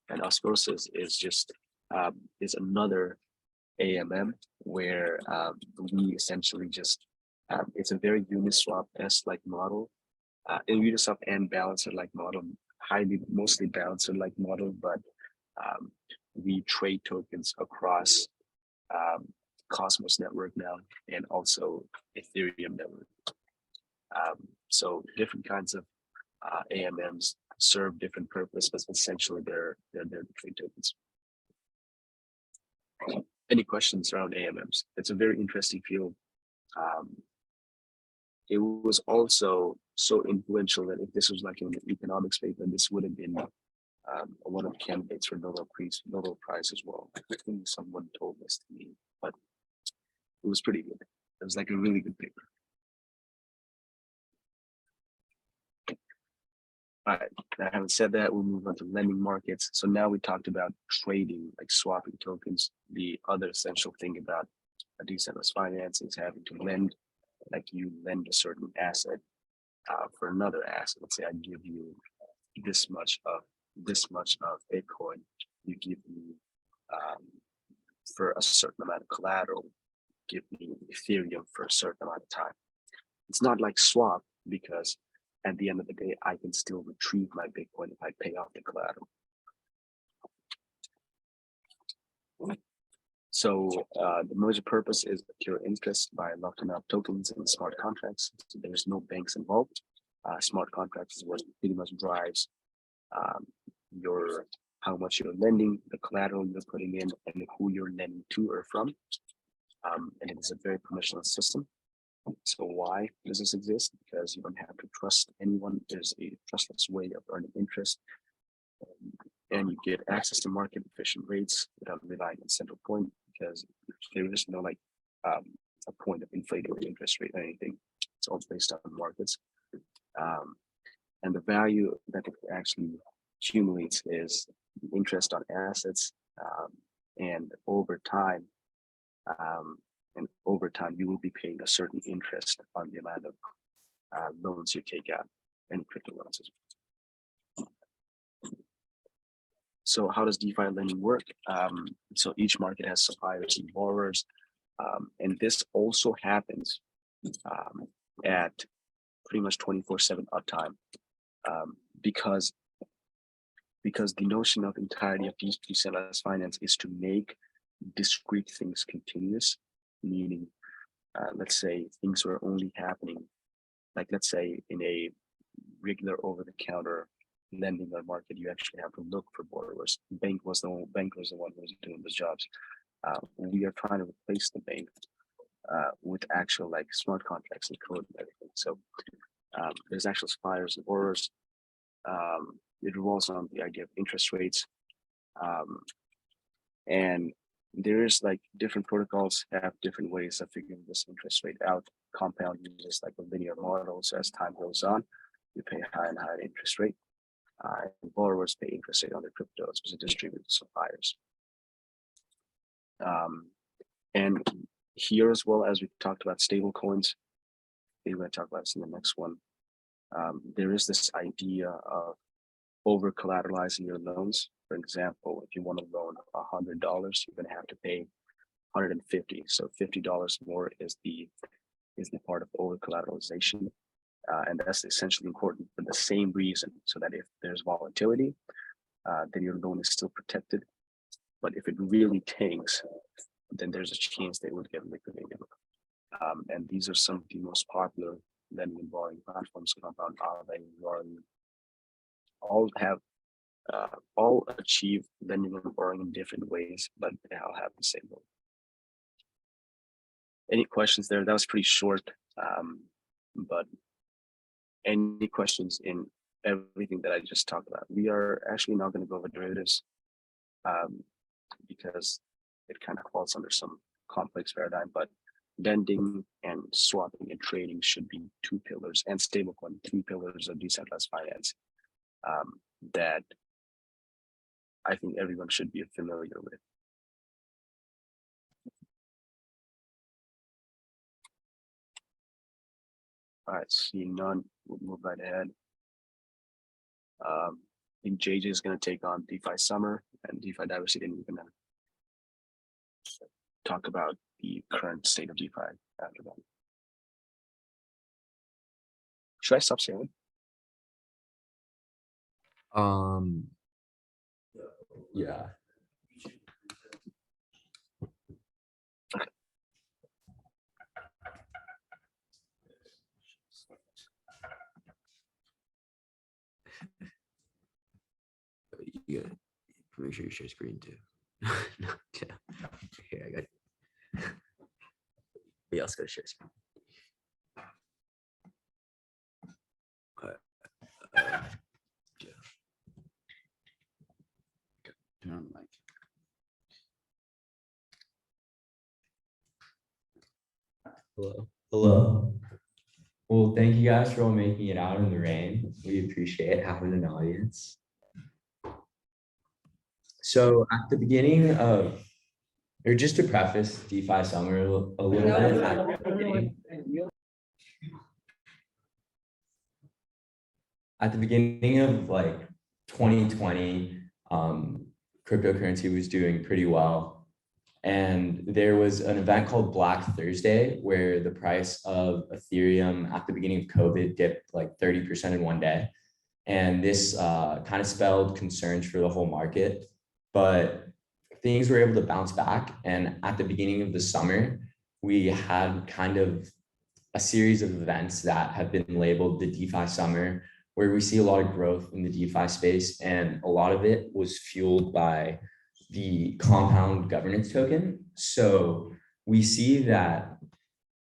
And Osmosis is just is another AMM where we essentially just it's a very Uniswap-esque model, Uniswap and Balancer-like model, mostly Balancer-like model, but we trade tokens across Cosmos network now and also Ethereum network. So different kinds of AMMs serve different purpose, but essentially they're trade tokens. Any questions around AMMs? It's a very interesting field. It was also so influential that if this was like an economics paper, this would have been one of the candidates for Nobel Prize as well. I think someone told this to me, but it was pretty good. It was like a really good paper. All right, now having said that, we'll move on to lending markets. So now we talked about trading, like swapping tokens. The other essential thing about a decentralized finance is having to lend, like you lend a certain asset for another asset. Let's say I give you this much of Bitcoin. You give me for a certain amount of collateral, give me Ethereum for a certain amount of time. It's not like swap, because at the end of the day, I can still retrieve my Bitcoin if I pay off the collateral. So the major purpose is secure interest by locking up tokens in smart contracts. So there's no banks involved. Smart contracts is what pretty much drives how much you're lending, the collateral you're putting in, and who you're lending to or from. And it is a very permissionless system. So why does this exist? Because you don't have to trust anyone. There's a trustless way of earning interest. And you get access to market efficient rates without relying on central point, because there is no a point of inflated interest rate or anything. It's all based on markets. And the value that it actually accumulates is interest on assets, and over time, you will be paying a certain interest on the amount of loans you take out, and crypto loans as well. So how does DeFi lending work? So each market has suppliers and borrowers, and this also happens at pretty much 24/7 uptime, because the notion of entirety of decentralized finance is to make discrete things continuous, meaning let's say things were only happening, like let's say in a regular over-the-counter lending market, you actually have to look for borrowers. Bank was the one who was doing those jobs. We are trying to replace the bank with actual like smart contracts and code and everything. So there's actual suppliers and borrowers. It revolves on the idea of interest rates, and there's like different protocols have different ways of figuring this interest rate out. Compound uses like a linear model, so as time goes on, you pay higher and higher interest rate. And borrowers pay interest rate on their cryptos, which are distributed to suppliers. And here, as well as we talked about stable coins, we're going to talk about this in the next one. There is this idea of over collateralizing your loans. For example, if you want to loan $100, you're going to have to pay $150. So $50 more is the part of over collateralization. And that's essentially important for the same reason, so that if there's volatility, then your loan is still protected. But if it really tanks, then there's a chance they would get liquidated. And these are some of the most popular lending and borrowing platforms: Compound, Aave, Borrowing. All achieve lending and borrowing in different ways, but they all have the same goal. Any questions there? That was pretty short, but any questions in everything that I just talked about? We are actually not going to go over derivatives because it kind of falls under some complex paradigm, but lending and swapping and trading should be two pillars, and stablecoin, three pillars of decentralized finance that I think everyone should be familiar with. All right, seeing none, we'll move right ahead. I think JJ is going to take on DeFi Summer and DeFi Diversity, and we're going to talk about the current state of DeFi after that. Should I stop sharing? Yeah. You gotta make sure you share screen too. No, yeah. Here, I got it. We also gotta share screen. Yeah. Turn on the mic. Hello. Hello. Well, thank you guys for all making it out in the rain. We appreciate having an audience. So at the beginning of, or just to preface DeFi Summer a little bit, at the beginning of like 2020, cryptocurrency was doing pretty well. And there was an event called Black Thursday where the price of Ethereum at the beginning of COVID dipped like 30% in one day. And this kind of spelled concerns for the whole market, but things were able to bounce back. And at the beginning of the summer, we had kind of a series of events that have been labeled the DeFi Summer, where we see a lot of growth in the DeFi space. And a lot of it was fueled by the Compound governance token. So we see that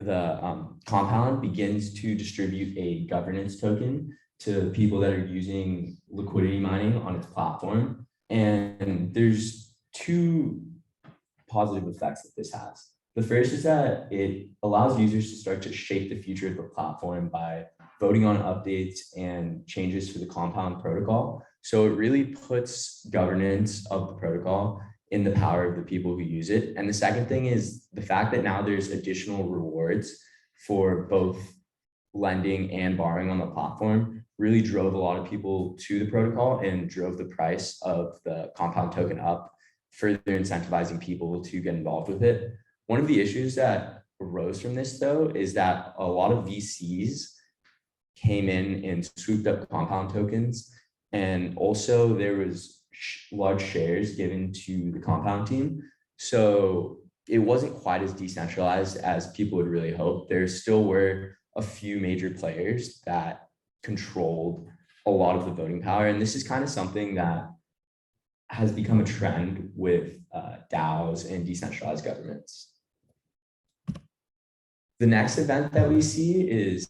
the Compound begins to distribute a governance token to people that are using liquidity mining on its platform. And there's two positive effects that this has. The first is that it allows users to start to shape the future of the platform by voting on updates and changes to the Compound protocol. So it really puts governance of the protocol in the power of the people who use it. And the second thing is the fact that now there's additional rewards for both lending and borrowing on the platform really drove a lot of people to the protocol and drove the price of the Compound token up, further incentivizing people to get involved with it. One of the issues that arose from this, though, is that a lot of VCs came in and swooped up Compound tokens. And also there was large shares given to the Compound team. So it wasn't quite as decentralized as people would really hope. There still were a few major players that controlled a lot of the voting power. And this is kind of something that has become a trend with DAOs and decentralized governments. The next event that we see is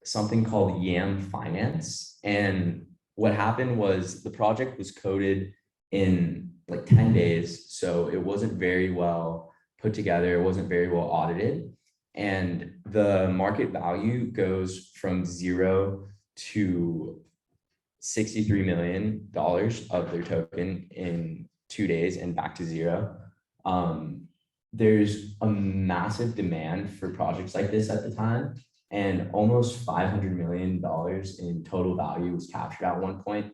something called Yam Finance. And what happened was the project was coded in like 10 days. So it wasn't very well put together. It wasn't very well audited. And the market value goes from 0 to $63 million of their token in 2 days and back to 0. There's a massive demand for projects like this at the time, and almost $500 million in total value was captured at one point.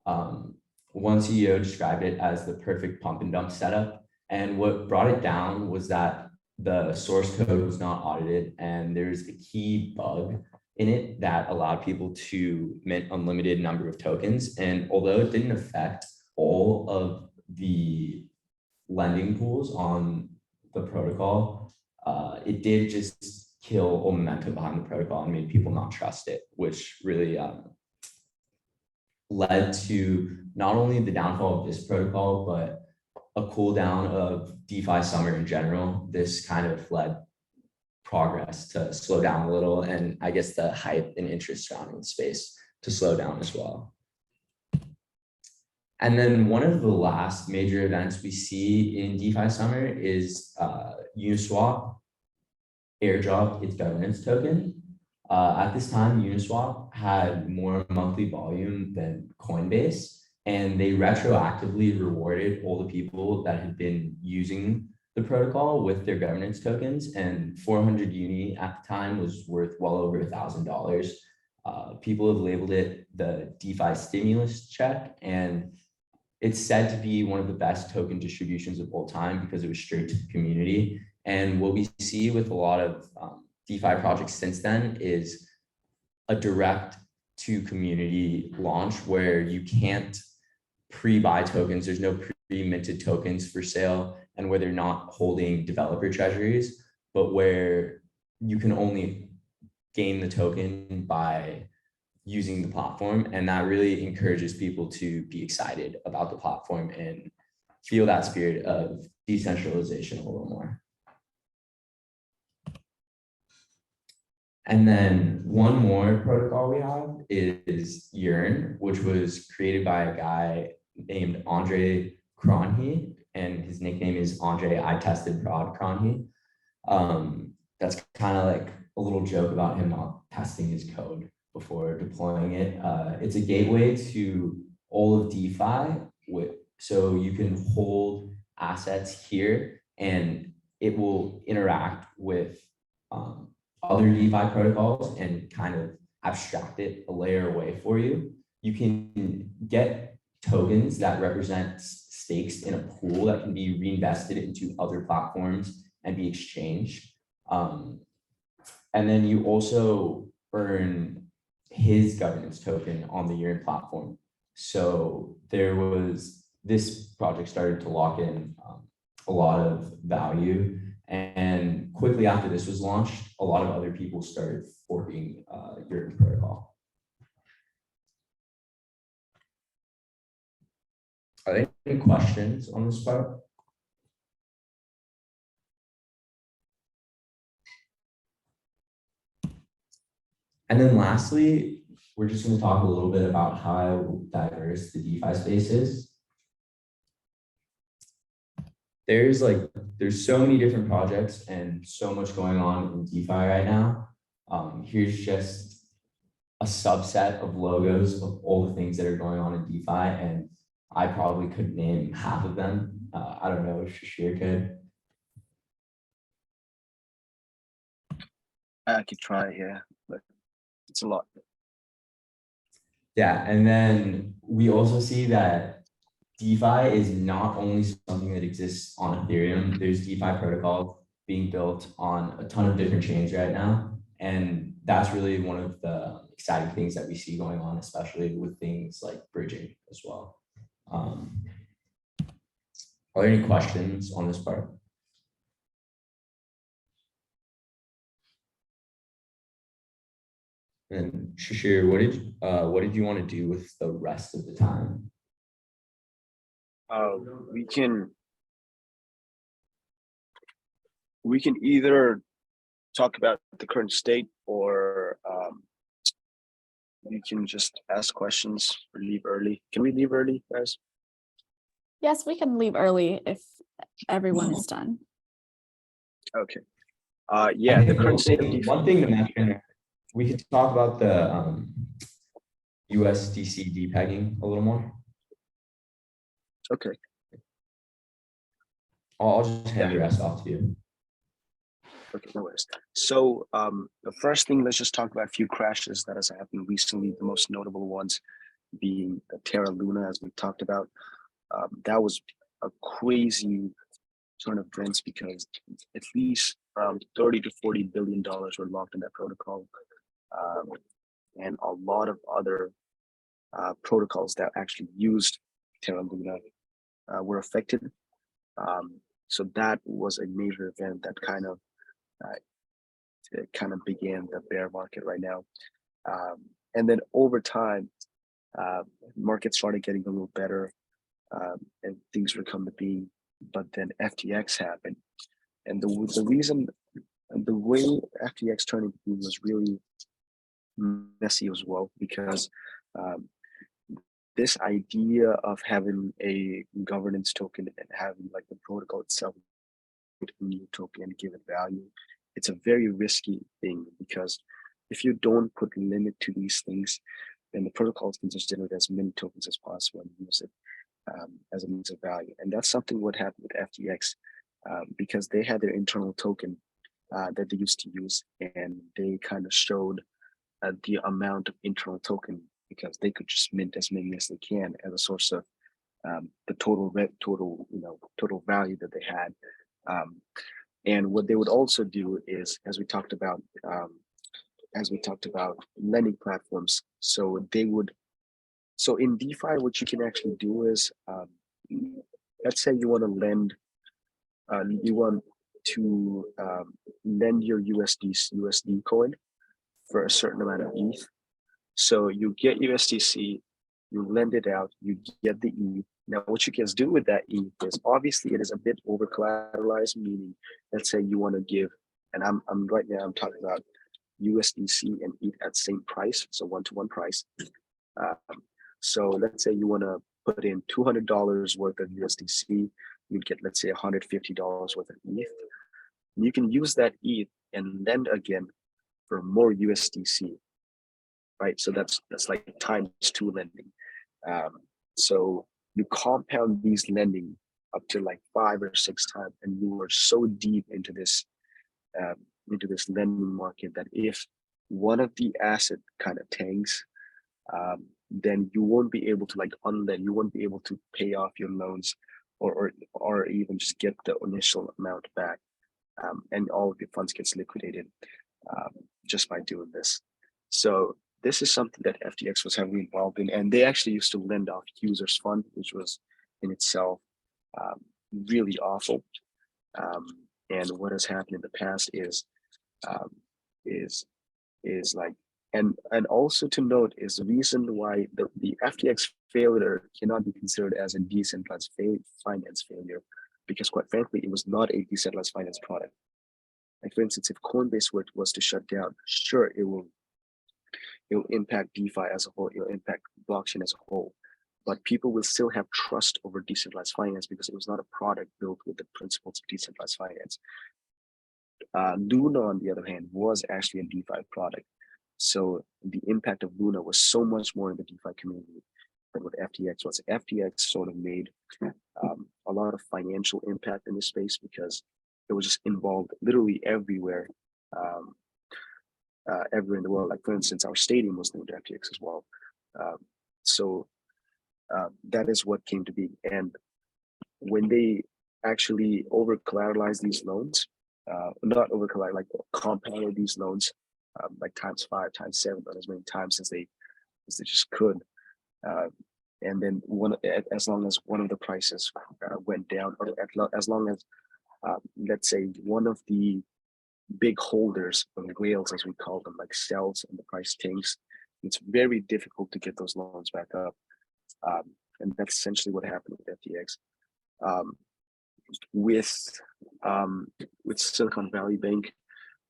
One CEO described it as the perfect pump and dump setup. And what brought it down was that the source code was not audited, and there's a key bug in it that allowed people to mint unlimited number of tokens. And although it didn't affect all of the lending pools on the protocol, it did just kill all momentum behind the protocol and made people not trust it, which really led to not only the downfall of this protocol, but a cool down of DeFi summer in general. This kind of led progress to slow down a little, and I guess the hype and interest surrounding the space to slow down as well. And then one of the last major events we see in DeFi summer is Uniswap airdrop its governance token. At this time, Uniswap had more monthly volume than Coinbase, and they retroactively rewarded all the people that had been using the protocol with their governance tokens. And 400 uni at the time was worth well over $1,000. People have labeled it the DeFi stimulus check, and it's said to be one of the best token distributions of all time because it was straight to the community. And what we see with a lot of DeFi projects since then is a direct to community launch where you can't pre-buy tokens. There's no pre-minted tokens for sale, and where they're not holding developer treasuries, but where you can only gain the token by using the platform. And that really encourages people to be excited about the platform and feel that spirit of decentralization a little more. And then one more protocol we have is Yearn, which was created by a guy named Andre Cronje, and his nickname is Andre I Tested Prod Cronje. That's kind of like a little joke about him not testing his code before deploying it. It's a gateway to all of DeFi, so you can hold assets here and it will interact with other DeFi protocols and kind of abstract it a layer away for you. You can get tokens that represent stakes in a pool that can be reinvested into other platforms and be exchanged. And then you also earn his governance token on the Yearn platform. So this project started to lock in a lot of value. And quickly after this was launched, a lot of other people started forking Yearn protocol. Are there any questions on this part? And then lastly, we're just going to talk a little bit about how diverse the DeFi space is. There's so many different projects and so much going on in DeFi right now. Here's just a subset of logos of all the things that are going on in DeFi, and I probably could name half of them. I don't know if Shashir could. I could try, yeah, but it's a lot. Yeah, and then we also see that DeFi is not only something that exists on Ethereum. There's DeFi protocols being built on a ton of different chains right now. And that's really one of the exciting things that we see going on, especially with things like bridging as well. Are there any questions on this part? And Shashir, what did you want to do with the rest of the time? We can either talk about the current state, or we can just ask questions or leave early. Can we leave early, guys? Yes, we can leave early if everyone is done. Okay. Yeah, the current state of DeFi. One thing to mention, we could talk about the USDC depegging a little more. Okay. I'll just hand the rest off to you. Okay, no worries. So the first thing, let's just talk about a few crashes that has happened recently. The most notable ones being the Terra Luna, as we talked about. That was a crazy turn of events because at least around $30 to $40 billion were locked in that protocol. and a lot of other protocols that actually used Terra Luna were affected. So that was a major event that kind of began the bear market right now. And then over time, markets started getting a little better, and things were come to be. But then FTX happened, and the reason, the way FTX turned into being was really messy as well, because this idea of having a governance token and having like the protocol itself a new token and give it value, it's a very risky thing, because if you don't put limit to these things, then the protocols can just generate as many tokens as possible and use it as a means of value. And that's something what happened with FTX, because they had their internal token that they used to use, and they kind of showed the amount of internal token, because they could just mint as many as they can as a source of the total value that they had. And what they would also do is, as we talked about lending platforms. So in DeFi, what you can actually do is, let's say you want to lend, you want to lend your USD coin for a certain amount of ETH. So you get USDC, you lend it out, you get the ETH. Now, what you can do with that ETH is, obviously it is a bit over collateralized, meaning, let's say you want to give, and I'm right now I'm talking about USDC and ETH at same price, so 1-to-1 price. So let's say you want to put in $200 worth of USDC, you'd get, let's say, $150 worth of ETH. You can use that ETH and lend again for more USDC, right? So that's like ×2 lending. So you compound these lending up to like 5 or 6 times, and you are so deep into this lending market that if one of the asset kind of tanks, then you won't be able to like unlend, you won't be able to pay off your loans or even just get the initial amount back, and all of your funds gets liquidated just by doing this. So this is something that FTX was heavily involved in, and they actually used to lend off users' fund, which was in itself really awful. And what has happened in the past is like, and also to note is the reason why the FTX failure cannot be considered as a decentralized finance failure, because quite frankly, it was not a decentralized finance product. Like, for instance, if Coinbase was to shut down, sure, it will impact DeFi as a whole, it will impact blockchain as a whole, but people will still have trust over decentralized finance because it was not a product built with the principles of decentralized finance. Luna, on the other hand, was actually a DeFi product. So the impact of Luna was so much more in the DeFi community than what FTX was. FTX sort of made a lot of financial impact in this space because it was just involved literally everywhere, everywhere in the world. Like, for instance, our stadium was named FTX as well. So that is what came to be. And when they actually over collateralized these loans, not over collateralized, like compounded these loans, like ×5, ×7, or as many times as they just could. And then as long as one of the prices went down, or as long as let's say one of the big holders of whales, as we call them, like sells and the price tanks, it's very difficult to get those loans back up. And that's essentially what happened with FTX. With Silicon Valley Bank,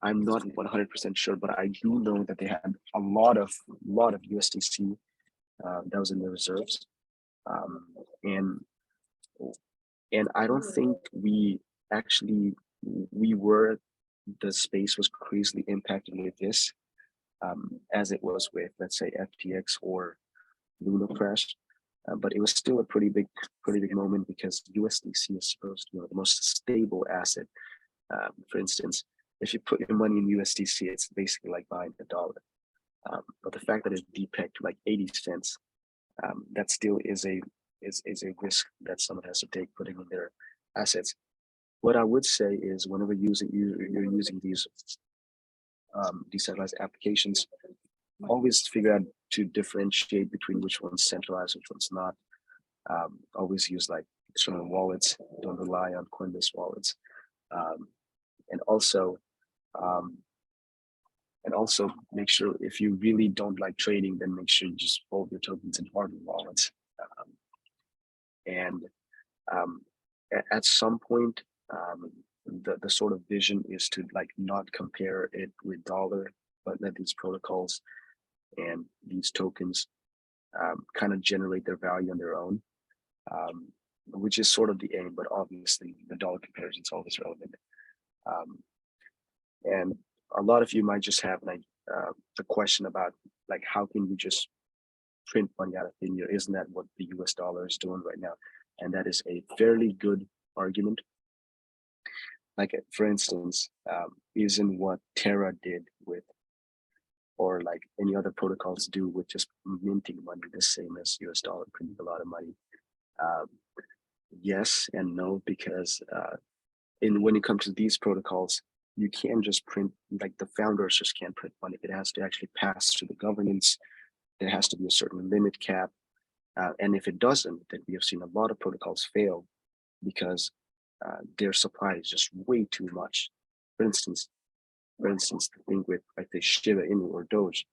I'm not 100% sure, but I do know that they had a lot of USDC that was in the reserves, and I don't think the space was crazily impacted with this, as it was with, let's say, FTX or Luna crash. But it was still a pretty big moment, because USDC is supposed to be the most stable asset. For instance, if you put your money in USDC, it's basically like buying a dollar. But the fact that it's depegged to like 80 cents, that still is a risk that someone has to take putting in their assets. What I would say is, whenever you're using these decentralized applications, always figure out to differentiate between which one's centralized, which one's not. Always use like external wallets. Don't rely on Coinbase wallets, and also make sure if you really don't like trading, then make sure you just hold your tokens in hardware wallets. At some point, the sort of vision is to like not compare it with dollar, but let these protocols and these tokens kind of generate their value on their own, which is sort of the aim, but obviously the dollar comparison is always relevant. And a lot of you might just have like a question about like, how can you just print money out of thin air? Isn't that what the US dollar is doing right now? And that is a fairly good argument. Like, for instance, isn't what Terra did with, or like any other protocols do with just minting money the same as US dollar, printing a lot of money? Yes and no, because when it comes to these protocols, you can't just print, like the founders just can't print money. It has to actually pass through the governance. There has to be a certain limit cap. And if it doesn't, then we have seen a lot of protocols fail because their supply is just way too much. For instance, the thing with like the Shiba Inu or Doge,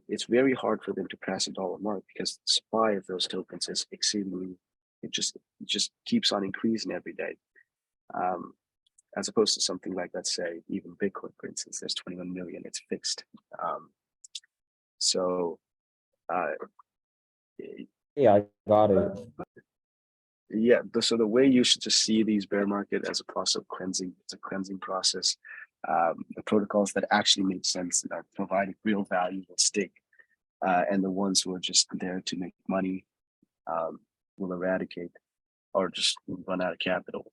it's very hard for them to pass a dollar mark because the supply of those tokens is exceedingly, it just keeps on increasing every day. As opposed to something like, let's say, even Bitcoin, for instance, there's 21 million, it's fixed. Yeah, I got it. Yeah, so the way you should just see these bear market as a process of cleansing, it's a cleansing process. The protocols that actually make sense, that are providing real value will stick. And the ones who are just there to make money will eradicate or just run out of capital.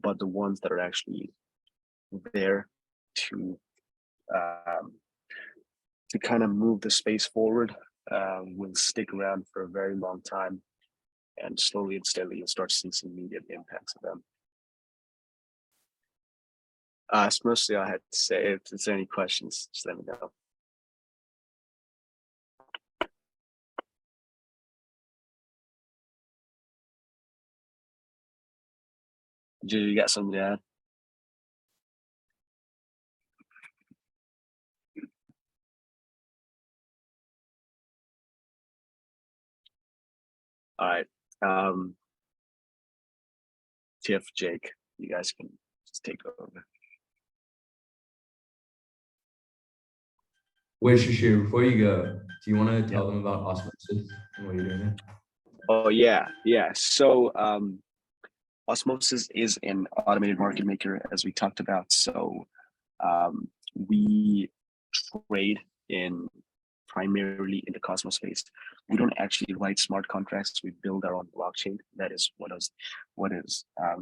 But the ones that are actually there to kind of move the space forward will stick around for a very long time, and slowly and steadily you'll start seeing some immediate impacts of them. That's mostly all I had to say. If there's any questions, just let me know. You got something to add? All right. Tiff, Jake, you guys can just take over. Wait, Shashir, before you go, do you want to tell them about Osmosis and what you're doing there? Oh yeah. So Osmosis is an automated market maker, as we talked about. So we trade primarily in the Cosmos space. We don't actually write smart contracts. We build our own blockchain. That is what is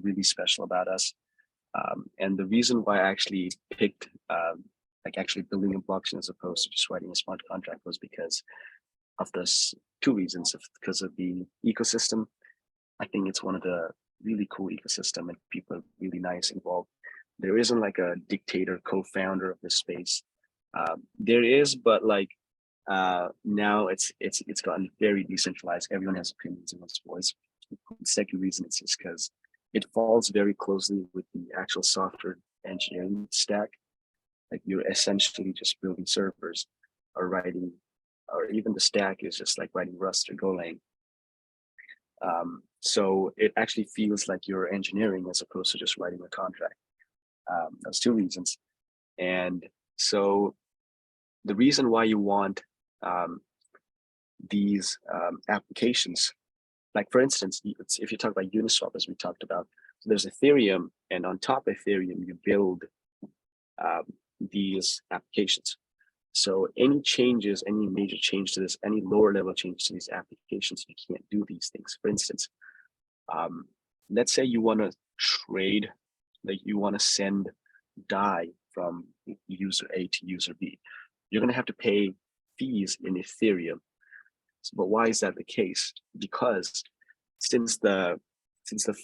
really special about us. And the reason why I actually picked like actually building a blockchain as opposed to just writing a smart contract was because of this two reasons. Because of the ecosystem. I think it's one of the really cool ecosystem and people are really nice involved. There isn't like a dictator co-founder of this space. There is, but like now it's gotten very decentralized. Everyone has opinions and wants voice. The second reason is just because it falls very closely with the actual software engineering stack. Like you're essentially just building servers or writing, or even the stack is just like writing Rust or Golang. So it actually feels like you're engineering as opposed to just writing a contract. Those two reasons. And so the reason why you want these applications, like for instance, if you talk about Uniswap, as we talked about, so there's Ethereum, and on top of Ethereum, you build these applications. So any changes, any major change to this, any lower level change to these applications, you can't do these things. For instance, let's say you want to trade, like you want to send DAI from user A to user B. You're going to have to pay fees in Ethereum. But why is that the case? Because since the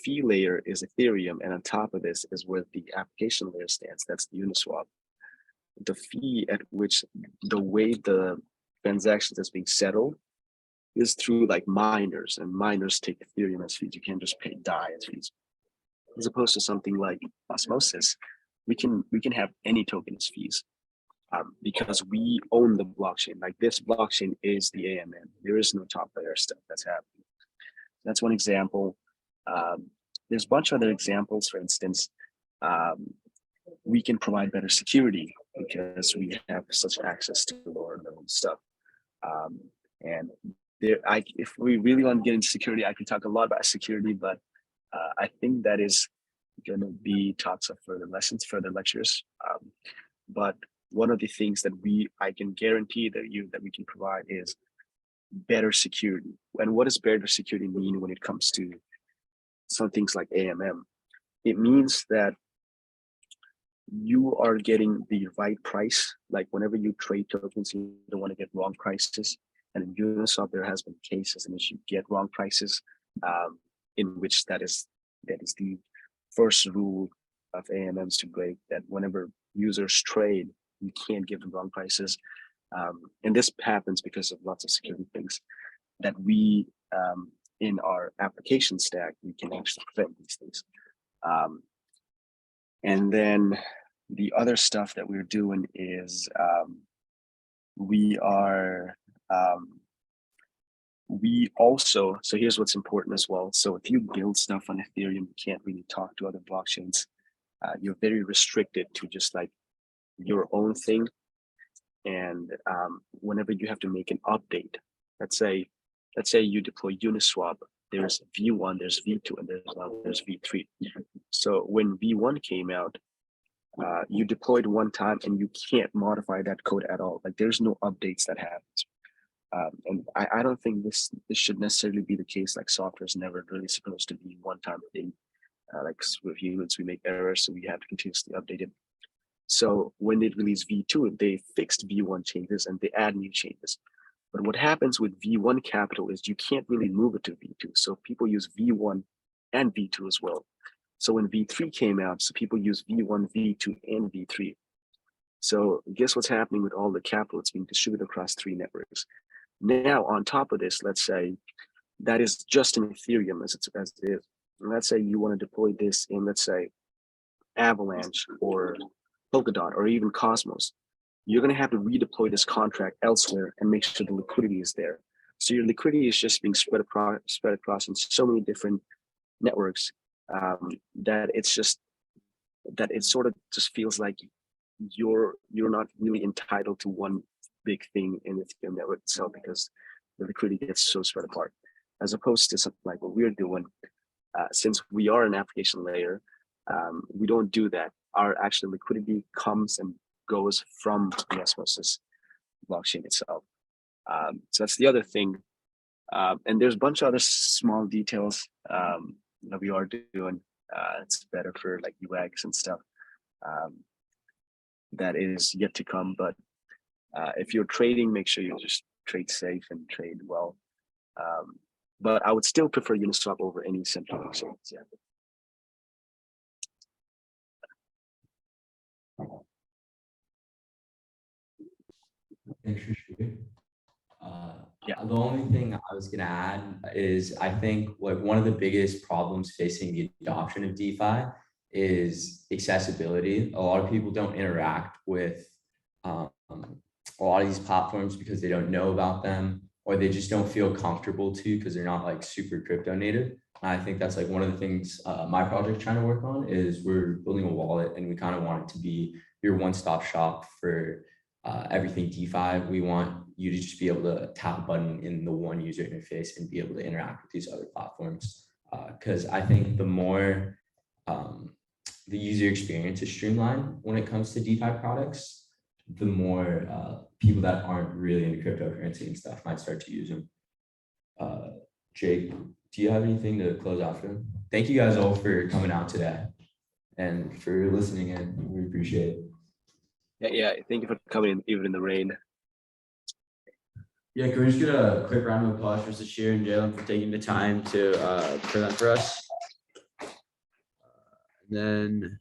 fee layer is Ethereum, and on top of this is where the application layer stands, that's the Uniswap. the fee at which the way the transactions is being settled is through like miners, and miners take Ethereum as fees. You can't just pay DAI as fees. As opposed to something like Osmosis, we can have any token as fees. Because we own the blockchain. Like this blockchain is the AMM. There is no top layer stuff that's happening. That's one example. There's a bunch of other examples. For instance, we can provide better security because we have such access to lower level stuff. And there, if we really want to get into security, I can talk a lot about security, but I think that is going to be talks of further lessons, further lectures. But one of the things that I can guarantee that we can provide is better security. And what does better security mean when it comes to some things like AMM? It means that you are getting the right price. Like whenever you trade tokens, you don't want to get wrong prices. And in Uniswap, there has been cases in which you get wrong prices, in which that is the first rule of AMMs to break, that whenever users trade, you can't give them wrong prices. And this happens because of lots of security things that we, in our application stack, we can actually prevent these things. And then the other stuff that we're doing is we also, so here's what's important as well. So if you build stuff on Ethereum, you can't really talk to other blockchains. You're very restricted to just like your own thing. And whenever you have to make an update, let's say you deploy Uniswap, there's V1, there's V2, and there's V3. So when V1 came out, you deployed one time and you can't modify that code at all. Like there's no updates that happens. And I don't think this should necessarily be the case. Like software is never really supposed to be one-time thing. Like with humans, we make errors, so we have to continuously update it. So when they release V2, they fixed V1 changes and they add new changes. But what happens with V1 capital is you can't really move it to V2. So people use V1 and V2 as well. So when V3 came out, so people use V1, V2, and V3. So guess what's happening with all the capital? It's being distributed across 3 networks. Now, on top of this, let's say that is just in Ethereum as it is. And let's say you want to deploy this in, let's say, Avalanche or Polkadot or even Cosmos. You're going to have to redeploy this contract elsewhere and make sure the liquidity is there. So your liquidity is just being spread across in so many different networks that it sort of just feels like you're not really entitled to one big thing in the Ethereum network itself, because the liquidity gets so spread apart. As opposed to something like what we're doing, since we are an application layer, we don't do that. Our actual liquidity comes and goes from the Osmosis blockchain itself. So that's the other thing. And there's a bunch of other small details that we are doing. It's better for like UX and stuff that is yet to come. But if you're trading, make sure you just trade safe and trade well. But I would still prefer Uniswap over any central exchange. Yeah. Thanks for sharing. Yeah. The only thing I was gonna add is I think like one of the biggest problems facing the adoption of DeFi is accessibility. A lot of people don't interact with a lot of these platforms because they don't know about them, or they just don't feel comfortable to because they're not like super crypto native. And I think that's like one of the things my project's trying to work on is we're building a wallet, and we kind of want it to be your one-stop shop for everything DeFi. We want you to just be able to tap a button in the one user interface and be able to interact with these other platforms. Because I think the more the user experience is streamlined when it comes to DeFi products, the more people that aren't really into cryptocurrency and stuff might start to use them. Jake, do you have anything to close out for? Thank you guys all for coming out today and for listening in. We appreciate it. Yeah, thank you for coming in, even in the rain. Yeah, can we just get a quick round of applause for Sashir and Jalen for taking the time to present for us? Then